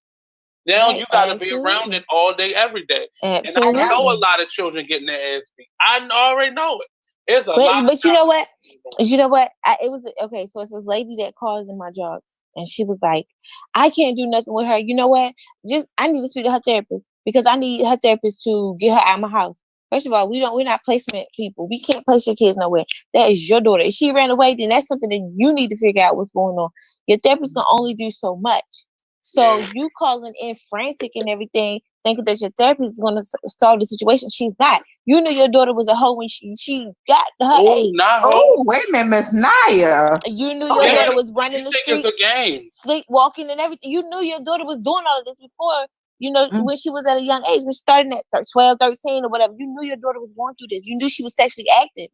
Now you got to be around it all day, every day. Absolutely. And I know a lot of children getting their ass beat. I already know it. It's a lot. But you know what? You know what? It was okay. So it's this lady that calls in my jobs, and she was like, "I can't do nothing with her. You know what? I need to speak to her therapist because I need her therapist to get her out of my house. First of all, we're not placement people. We can't place your kids nowhere. That is your daughter. If she ran away, then that's something that you need to figure out what's going on. Your therapist can only do so much. So you calling in frantic and everything, thinking that your therapist is going to solve the situation. She's not. You knew your daughter was a hoe when she got her age. Wait a minute, Miss Nyiah. You knew your daughter was running the street, sleepwalking and everything. You knew your daughter was doing all of this before, when she was at a young age, starting at 12, 13 or whatever. You knew your daughter was going through this. You knew she was sexually active.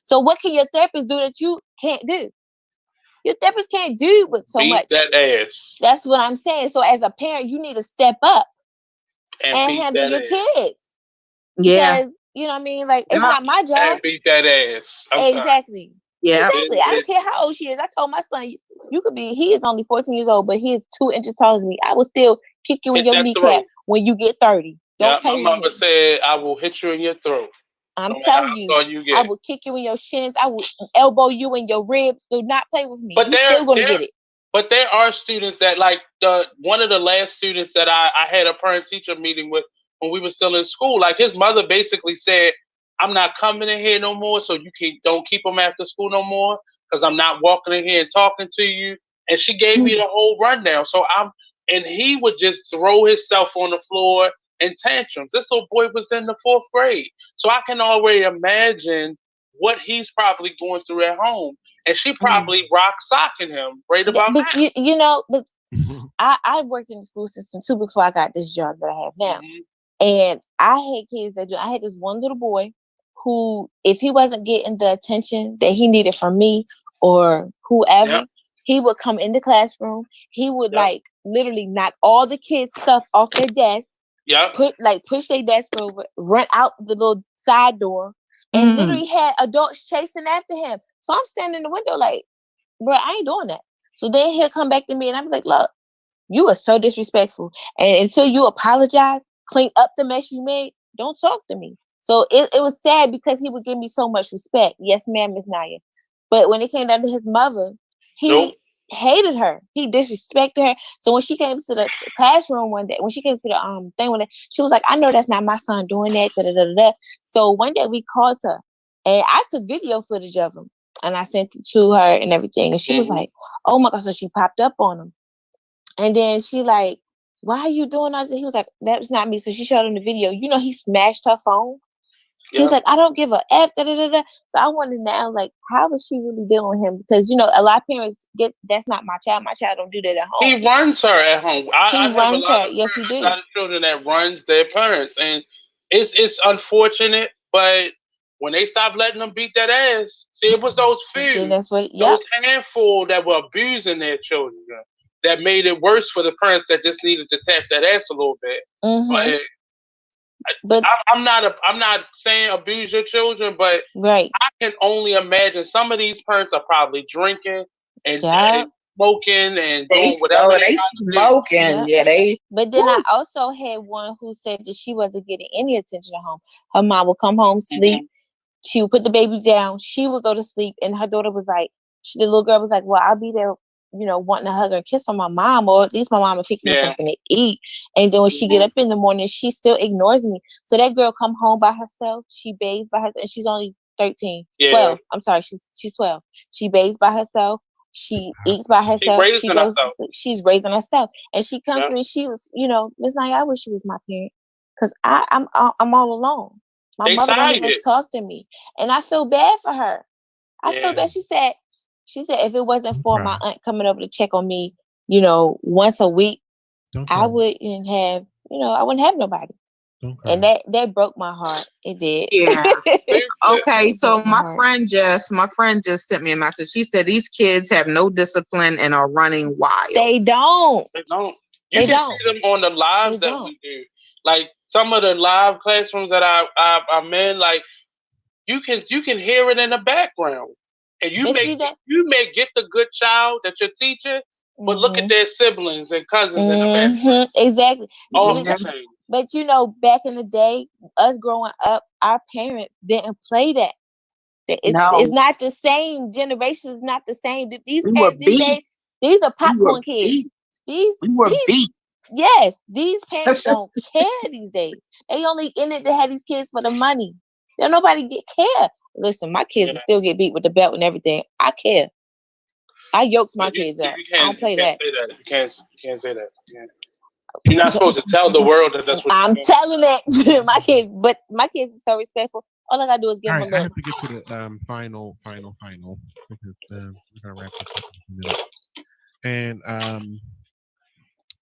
So what can your therapist do that you can't do? Your therapist can't do with so much. That ass. That's what I'm saying. So as a parent, you need to step up and handle your kids. Because, you know what I mean? Like, it's not my job. And beat that ass. Exactly. Yeah. Exactly. I don't care how old she is. I told my son, he is only 14 years old, but he is 2 inches taller than me. I will still kick you in your kneecap when you get 30. Don't play with me. My mama said, I will hit you in your throat. I'm telling you, I will kick you in your shins. I will elbow you in your ribs. Do not play with me. But you're still going to get it. But there are students that, like, one of the last students that I had a parent-teacher meeting with when we were still in school, like, his mother basically said, I'm not coming in here no more, so you don't keep him after school no more, because I'm not walking in here and talking to you. And she gave me the whole rundown. And he would just throw himself on the floor and tantrums. This little boy was in the 4th grade. So I can already imagine what he's probably going through at home. And she probably rock socking him right about now. But I worked in the school system too before I got this job that I have now. And I had kids I had this one little boy who, if he wasn't getting the attention that he needed from me or whoever, he would come in the classroom. He would literally knock all the kids' stuff off their desk. Push their desk over, run out the little side door, and literally had adults chasing after him. So I'm standing in the window like, bro, I ain't doing that. So then he'll come back to me and I'm like, look, you are so disrespectful. And until you apologize, clean up the mess you made, don't talk to me. So it was sad because he would give me so much respect. Yes, ma'am, Miss Nyiah. But when it came down to his mother, he hated her. He disrespected her. So when she came to the classroom one day, when she came to the thing one day, she was like, I know that's not my son doing that. Da, da, da, da. So one day we called her and I took video footage of him and I sent it to her and everything. And she was like, oh my God. So she popped up on him. And then she like, why are you doing all this? He was like, that's not me. So she showed him the video. He smashed her phone. He was like, I don't give a F. Da, da, da, da. So I wanted to know, like, how is she really dealing with him? Because, a lot of parents that's not my child. My child don't do that at home. He runs her at home. I runs her. Yes, he do. A lot of children that runs their parents. And it's unfortunate, but when they stopped letting them beat that ass, see, it was those few, those handful that were abusing their children that made it worse for the parents that just needed to tap that ass a little bit. But I'm not saying abuse your children, but I can only imagine some of these parents are probably drinking and smoking and doing whatever they smoking. But then I also had one who said that she wasn't getting any attention at home. Her mom would come home, sleep. She would put the baby down. She would go to sleep, and her daughter was like, the little girl was like, "Well, I'll be there wanting to hug or kiss from my mom, or at least my mom is fixing something to eat. And then when she get up in the morning, she still ignores me. So that girl come home by herself. She bathes by herself, and she's only 13, 12. I'm sorry, she's 12. She bathes by herself. She eats by herself. She's raising herself, and she comes to me. She was, Miss Nyiah, I wish she was my parent, because I'm all alone. My mother don't even talk to me, and I feel bad for her. I feel bad. She said if it wasn't for my aunt coming over to check on me, once a week, I wouldn't have nobody. And that broke my heart. It did. Yeah. Okay. So my friend just sent me a message. She said these kids have no discipline and are running wild. They don't. You can see them on the lives that we do. Like some of the live classrooms that I'm in, like you can hear it in the background. And you may get the good child that you're teaching, but look at their siblings and cousins in the background. Exactly. All the same. But back in the day, us growing up, our parents didn't play that. It's not the same. Generation is not the same. These are popcorn kids. These beat. Yes, these parents don't care these days. They only in it to have these kids for the money. Don't nobody care. Listen, my kids still get beat with the belt and everything. I care. I yokes my kids up. I don't play that. You can't say that. You're not supposed to tell the world that that's what I'm telling it to my kids, but my kids are so respectful. All I gotta do is give them a look. I have to get to the final because we're gonna wrap this up in a minute. And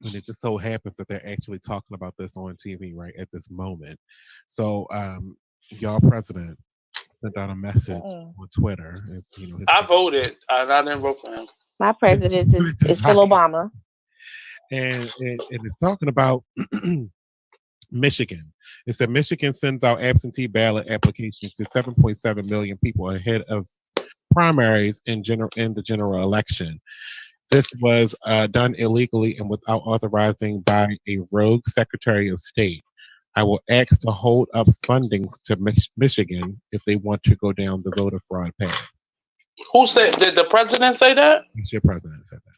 and it just so happens that they're actually talking about this on TV right at this moment. So y'all president sent out a message on Twitter. I voted. I didn't vote for him. My president is still Obama. And it's talking about Michigan. It said Michigan sends out absentee ballot applications to 7.7 million people ahead of primaries in the general election. This was done illegally and without authorizing by a rogue Secretary of State. I will ask to hold up funding to Michigan if they want to go down the voter fraud path. Who said? Did the president say that? Yes, your president said that.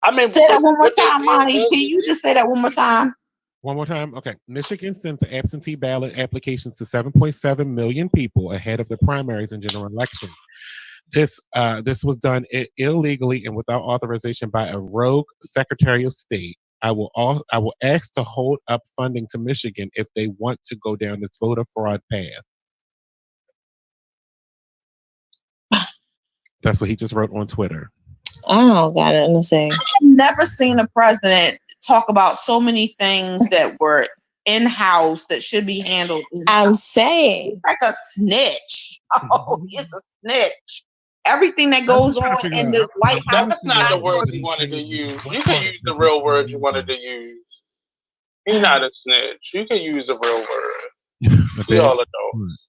I mean, say that one more time, Monty. Can you just say that one more time? One more time? Okay. Michigan sent the absentee ballot applications to 7.7 million people ahead of the primaries and general election. This was done illegally and without authorization by a rogue Secretary of State. I will ask to hold up funding to Michigan if they want to go down this voter fraud path. That's what he just wrote on Twitter. Oh, got it. Let's say I've never seen a president talk about so many things that were in-house that should be handled. I'm saying he's like a snitch. Oh, he's a snitch. Everything that goes on in the White House. That's not the word you wanted to use. You can use the real word you wanted to use. He's not a snitch. You can use the real word. We all adults.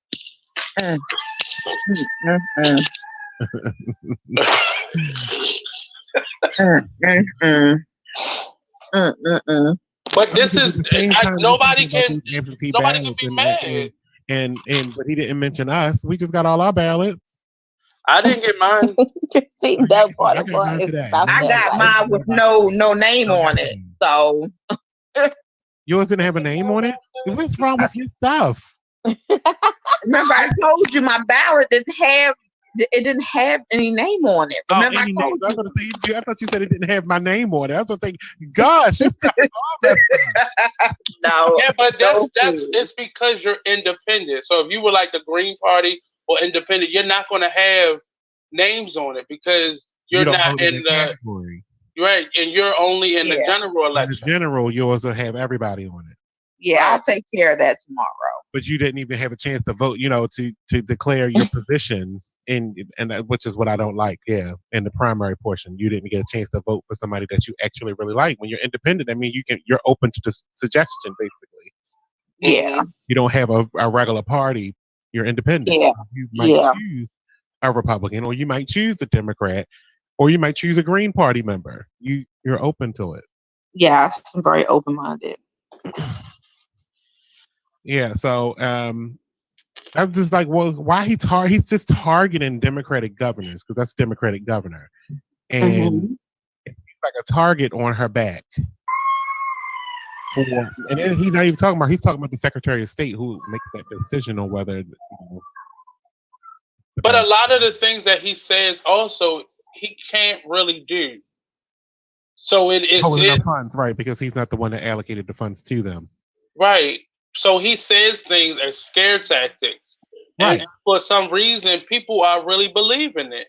But this is nobody can be mad. And but he didn't mention us. We just got all our ballots. I didn't get mine. See, that part of I got mine with no name on it. So yours didn't have a name on it? What's wrong with your stuff? Remember, I told you my ballot didn't have any name on it. Remember, I told you. I thought you said it didn't have my name on it. I was thinking, gosh, it's got all that stuff. No. Yeah, but it's because you're independent. So if you were like the Green Party or independent, you're not going to have names on it because you're not in the category. Right, and you're only in the general election. In the general, yours will have everybody on it. Yeah, I'll take care of that tomorrow. But you didn't even have a chance to vote, to declare your position, and which is what I don't like. Yeah, in the primary portion, you didn't get a chance to vote for somebody that you actually really like. When you're independent, I mean, you're open to the suggestion, basically. Yeah, you don't have a regular party. You're independent. Yeah, you might choose a Republican, or you might choose a Democrat, or you might choose a Green Party member. You're open to it. Yeah, I'm very open-minded. Yeah, so I'm just like, well, why he's just targeting Democratic governors, because that's Democratic governor. and he's like a target on her back. And then he's not even talking about. He's talking about the Secretary of State who makes that decision on whether. But a lot of the things that he says also he can't really do. So it is holding up funds, right? Because he's not the one that allocated the funds to them, right? So he says things as scare tactics, right? And for some reason, people are really believing it.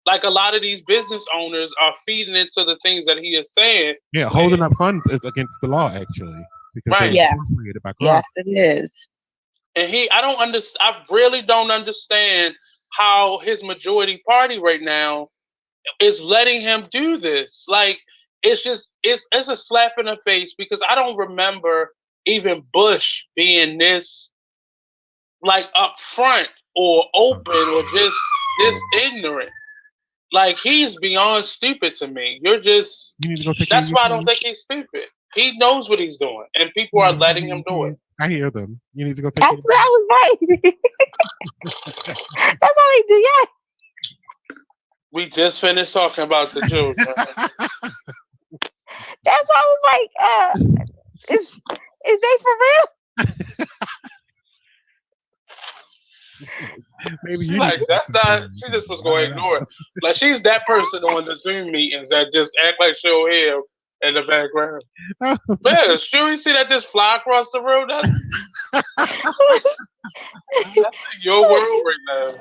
Like a lot of these business owners are feeding into the things that he is saying. Yeah, holding up funds is against the law, actually. Because right. Yes. Yes, it is. And I don't understand. I really don't understand how his majority party right now is letting him do this. Like, it's just it's a slap in the face because I don't remember even Bush being this like upfront or open or just this ignorant. Like, he's beyond stupid to me. You need to go take That's why I don't think he's stupid. He knows what he's doing, and people are letting him do it. I hear them. You need to go take. That's what I was right. That's how they do. Yeah. We just finished talking about the children. That's why I was like, is they for real? Maybe you like that's not. She just was going to ignore it. Like, she's that person on the Zoom meetings that just act like she'll hear in the background. Man, sure you see that just fly across the room? That's in your world right now.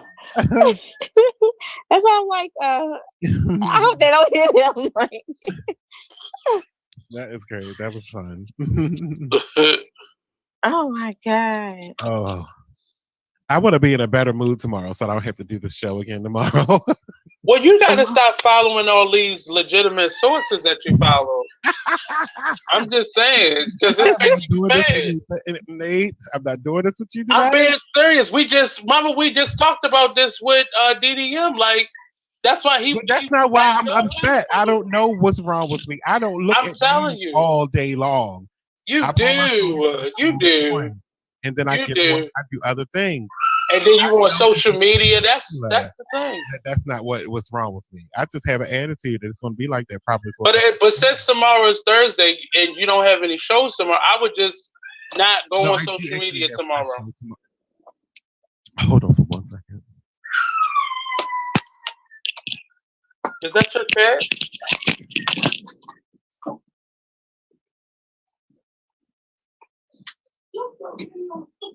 That's why I'm like, I hope they don't hear them. Like, that is great. That was fun. oh my God. Oh. I want to be in a better mood tomorrow, so I don't have to do the show again tomorrow. Well, you got to stop following all these legitimate sources that you follow. I'm just saying, because it's making you mad. Nate, I'm not doing this with you today. I'm being serious. We just talked about this with DDM. Like, that's why he. But that's not why I'm upset. I don't know what's wrong with me. I don't look at telling you all day long. You do. You do. And then I do other things. And then you on social media. That's the thing. That's not what's wrong with me. I just have an attitude that it's going to be like that probably. But since tomorrow is Thursday and you don't have any shows tomorrow, I would just not go on social media tomorrow. Hold on for 1 second. Is that your cat?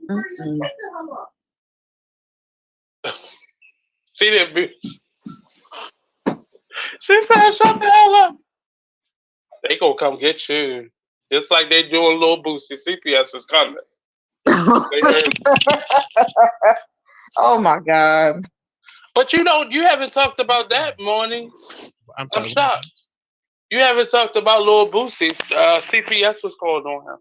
Mm-hmm. See that bitch? She said, "Shut the hell up." They gonna come get you, just like they doing Lil Boosie. CPS is coming. Oh my God! But you haven't talked about that, Monny. I'm shocked. You haven't talked about Lil Boosie. CPS was called on him.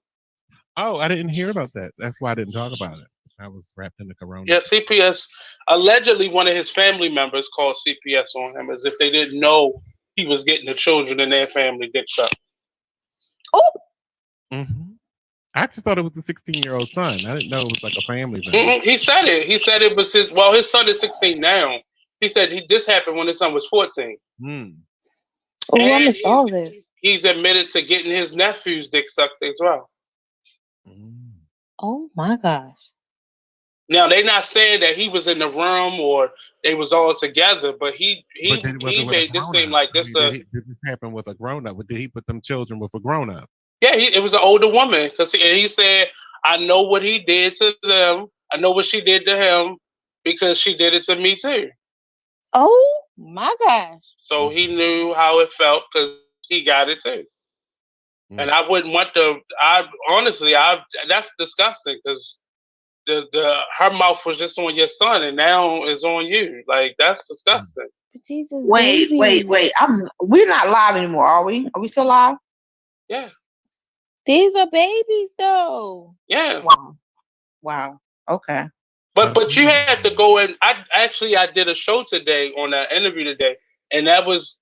Oh, I didn't hear about that. That's why I didn't talk about it. I was wrapped in the corona. Yeah, CPS. Allegedly, one of his family members called CPS on him as if they didn't know he was getting the children in their family dicked up. Oh. Mm-hmm. I just thought it was the 16-year-old son. I didn't know it was like a family thing. Mm-hmm. He said it. He said it was his. Well, his son is 16 now. He said this happened when his son was 14. Oh, I missed all this. He's admitted to getting his nephew's dick sucked as well. Oh my gosh. Now they're not saying that he was in the room or they was all together, but he made this seem like this. Did this happen with a grown up? Did he put them children with a grown up? Yeah, it was an older woman because he said, "I know what he did to them. I know what she did to him because she did it to me too." Oh my gosh! So he knew how it felt because he got it too. And I wouldn't want to. That's disgusting because her mouth was just on your son, and now it's on you. Like, that's disgusting. Jesus, wait. We're not live anymore, are we? Are we still live? Yeah. These are babies, though. Yeah. Wow. Okay. But you had to go in. I did a show today on that interview today, and that was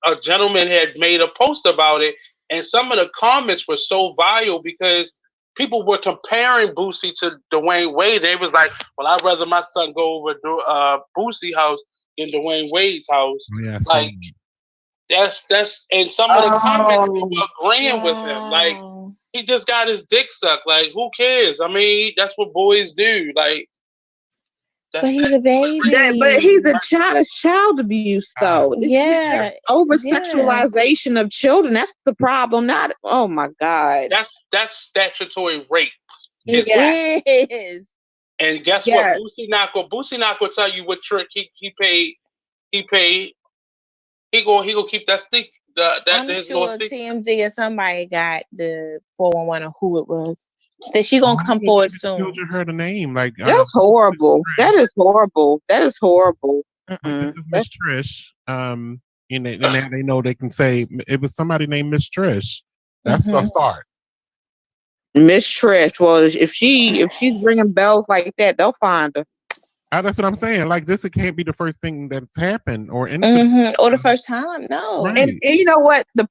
a gentleman had made a post about it. And some of the comments were so vile because people were comparing Boosie to Dwayne Wade. They was like, "Well, I'd rather my son go over to Boosie house than Dwayne Wade's house." Yeah, like, and some of the comments were agreeing with him. Like, Wow. he just got his dick sucked. Like, who cares? I mean, that's what boys do. Like, But he's a baby. But he's a child abuse, though. Yeah. Over sexualization of children. That's the problem. Not, oh my God. That's statutory rape. It is. And guess what? Boosie Knock will tell you what trick he paid. He gonna keep that stick. I'm sure TMZ or somebody got the 411 or who it was. So she gonna come forward soon. You heard a name like that's horrible. That is horrible. That is horrible. This is Miss Trish. And they know they can say it was somebody named Miss Trish. That's a start. Miss Trish. Well, if she's ringing bells like that, they'll find her. That's what I'm saying. Like, this, it can't be the first thing that's happened or or the first time. No. Right. And you know what? The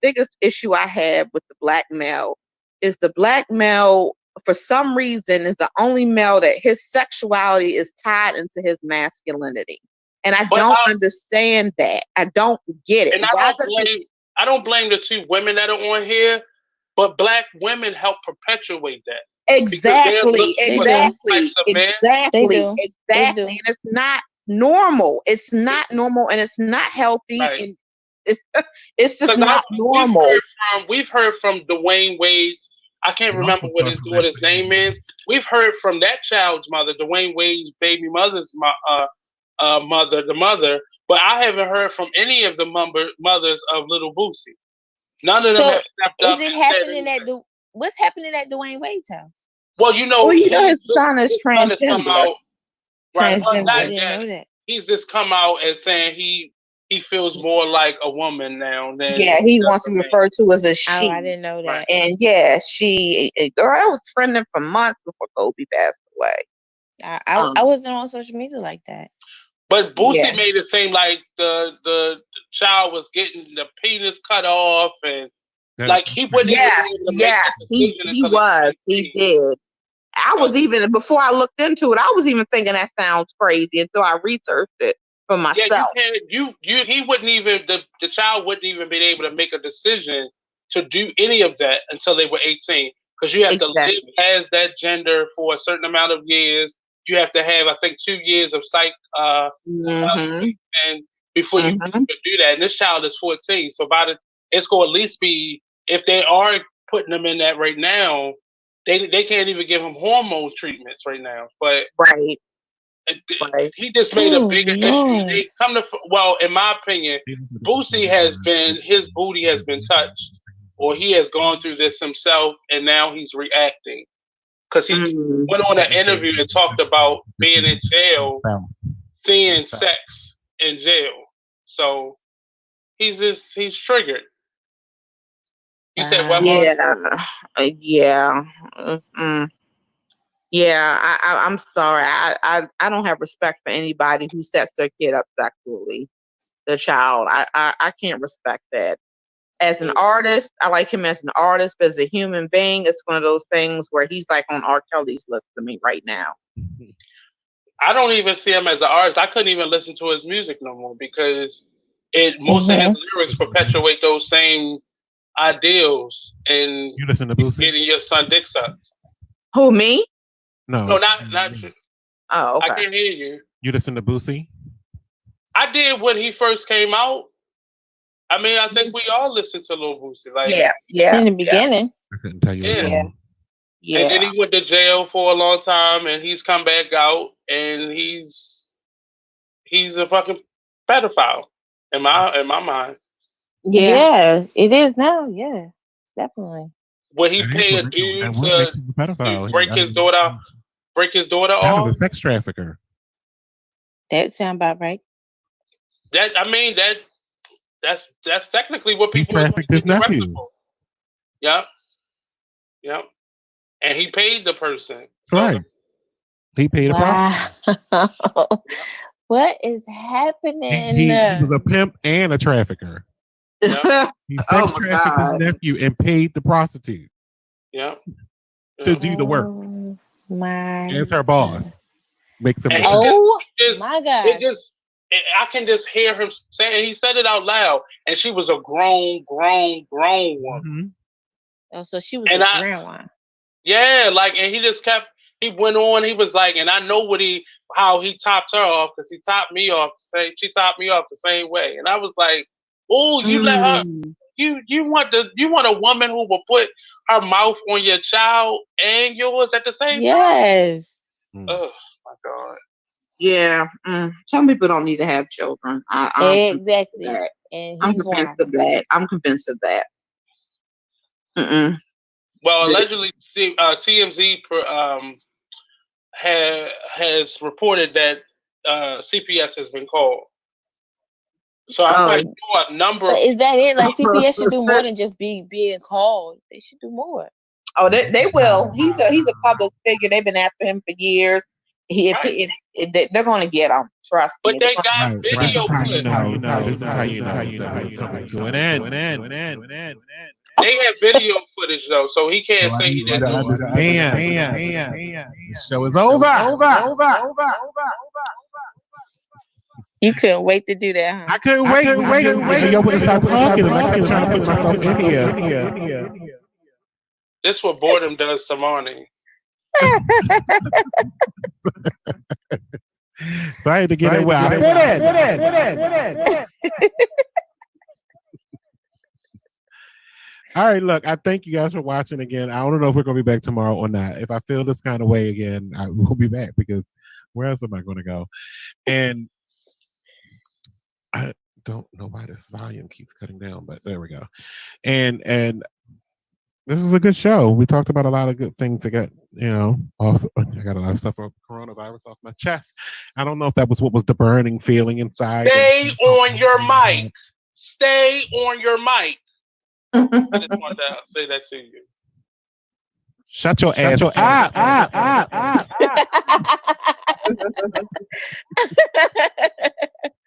biggest issue I have with the black male is the black male, for some reason, is the only male that his sexuality is tied into his masculinity. And I don't understand that. I don't get it. And I don't blame the two women that are on here, but black women help perpetuate that. Exactly. And it's not normal. It's not normal, and it's not healthy. Right. And it's just not normal. We've heard from Dwayne Wade's. I can't remember what his name is. We've heard from that child's mother, Dwayne Wade's baby mother's mother, but I haven't heard from any of the mothers of little Boosie. None of them have stepped up. Is it happening what's happening at Dwayne Wade's house? Well, you know his son is transgender. Right. Well, not yet. He's just come out as saying he feels more like a woman now than he wants to be referred to as a she. Oh, I didn't know that. And she, girl, it was trending for months before Kobe passed away. I wasn't on social media like that. But Boosie made it seem like the child was getting the penis cut off, and like he wouldn't even be able to make the decision. He did. I was even, before I looked into it, I was even thinking that sounds crazy until I researched it for myself. He wouldn't even, the child wouldn't even be able to make a decision to do any of that until they were 18. Because you have to live as that gender for a certain amount of years. You have to have, I think, 2 years of psych and before you can do that. And this child is 14. So it's going to at least be, if they are putting them in that right now, they can't even give him hormone treatments right now. But he just made a bigger issue. They come to, well, in my opinion, Boosie his booty has been touched, or he has gone through this himself, and now he's reacting. Because he went on an interview and talked about being in jail, seeing sex in jail. So he's triggered. You said what? I'm sorry. I don't have respect for anybody who sets their kid up sexually. The child, I can't respect that. As an artist, I like him as an artist, but as a human being, it's one of those things where he's like on R. Kelly's list to me right now. I don't even see him as an artist. I couldn't even listen to his music no more because most of his lyrics perpetuate those same ideals. And you listen to Boosie? Getting your son dick sucked. Who, me? No, not. Oh, okay. I can't hear you. You listen to Boosie? I did when he first came out. I mean, I think we all listened to Lil Boosie. Like, in the beginning. I couldn't tell you. And then he went to jail for a long time, and he's come back out, and he's a fucking pedophile in my mind. Yeah, it is now. Yeah, definitely. Would he pay a dude to break his daughter off? A sex trafficker. That sound about right. That's technically what people trafficked his nephew. Yep. And he paid the person. Right. He paid a prostitute. What is happening? He was a pimp and a trafficker. Yep. He trafficked his nephew and paid the prostitute. Yeah. To do the work. My as her boss. Makes him my God. I can just hear him saying. He said it out loud, and she was a grown woman. Mm-hmm. Oh, so she was a grandma. Yeah, like, and he just kept. He went on. He was like, and I know how he topped her off because he topped me off. She topped me off the same way, and I was like, "Oh, you let her." You want a woman who will put her mouth on your child and yours at the same time? Yes. Oh my God. Yeah. Some people don't need to have children. Exactly. And I'm convinced of that. I'm convinced of that. Well, allegedly, TMZ has reported that CPS has been called. So I'm quite sure a number. But is that it? Like CPS should do more than just being called. They should do more. Oh, they will. He's a public figure. They've been after him for years. They're going to get him. Trust me. But they got video footage. This is how you know coming to an end. They have video footage though, so he can't say he didn't do it. The show is over. You couldn't wait to do that, huh? I couldn't wait. Y'all would start talking, and I kept trying to put myself in here. This is what boredom does to Monny. So I had to get it where I fit it. All right, look, I thank you guys for watching again. I don't know if we're going to be back tomorrow or not. If I feel this kind of way again, I will be back because where else am I going to go? And I don't know why this volume keeps cutting down, but there we go. And this was a good show. We talked about a lot of good things to get, off. I got a lot of stuff for coronavirus off my chest. I don't know if that was what was the burning feeling inside. Stay on your mic. Stay on your mic. I just want to say that to you. Shut your ass up.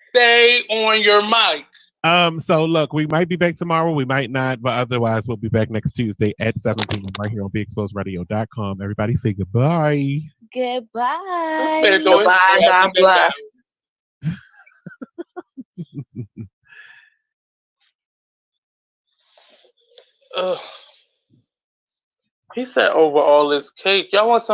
Stay on your mic. So look, we might be back tomorrow, we might not, but otherwise we'll be back next Tuesday at 7 p.m. right here on BeExposedRadio.com. Everybody say goodbye. Goodbye. Goodbye. God bless. He said over all this cake. Y'all want some?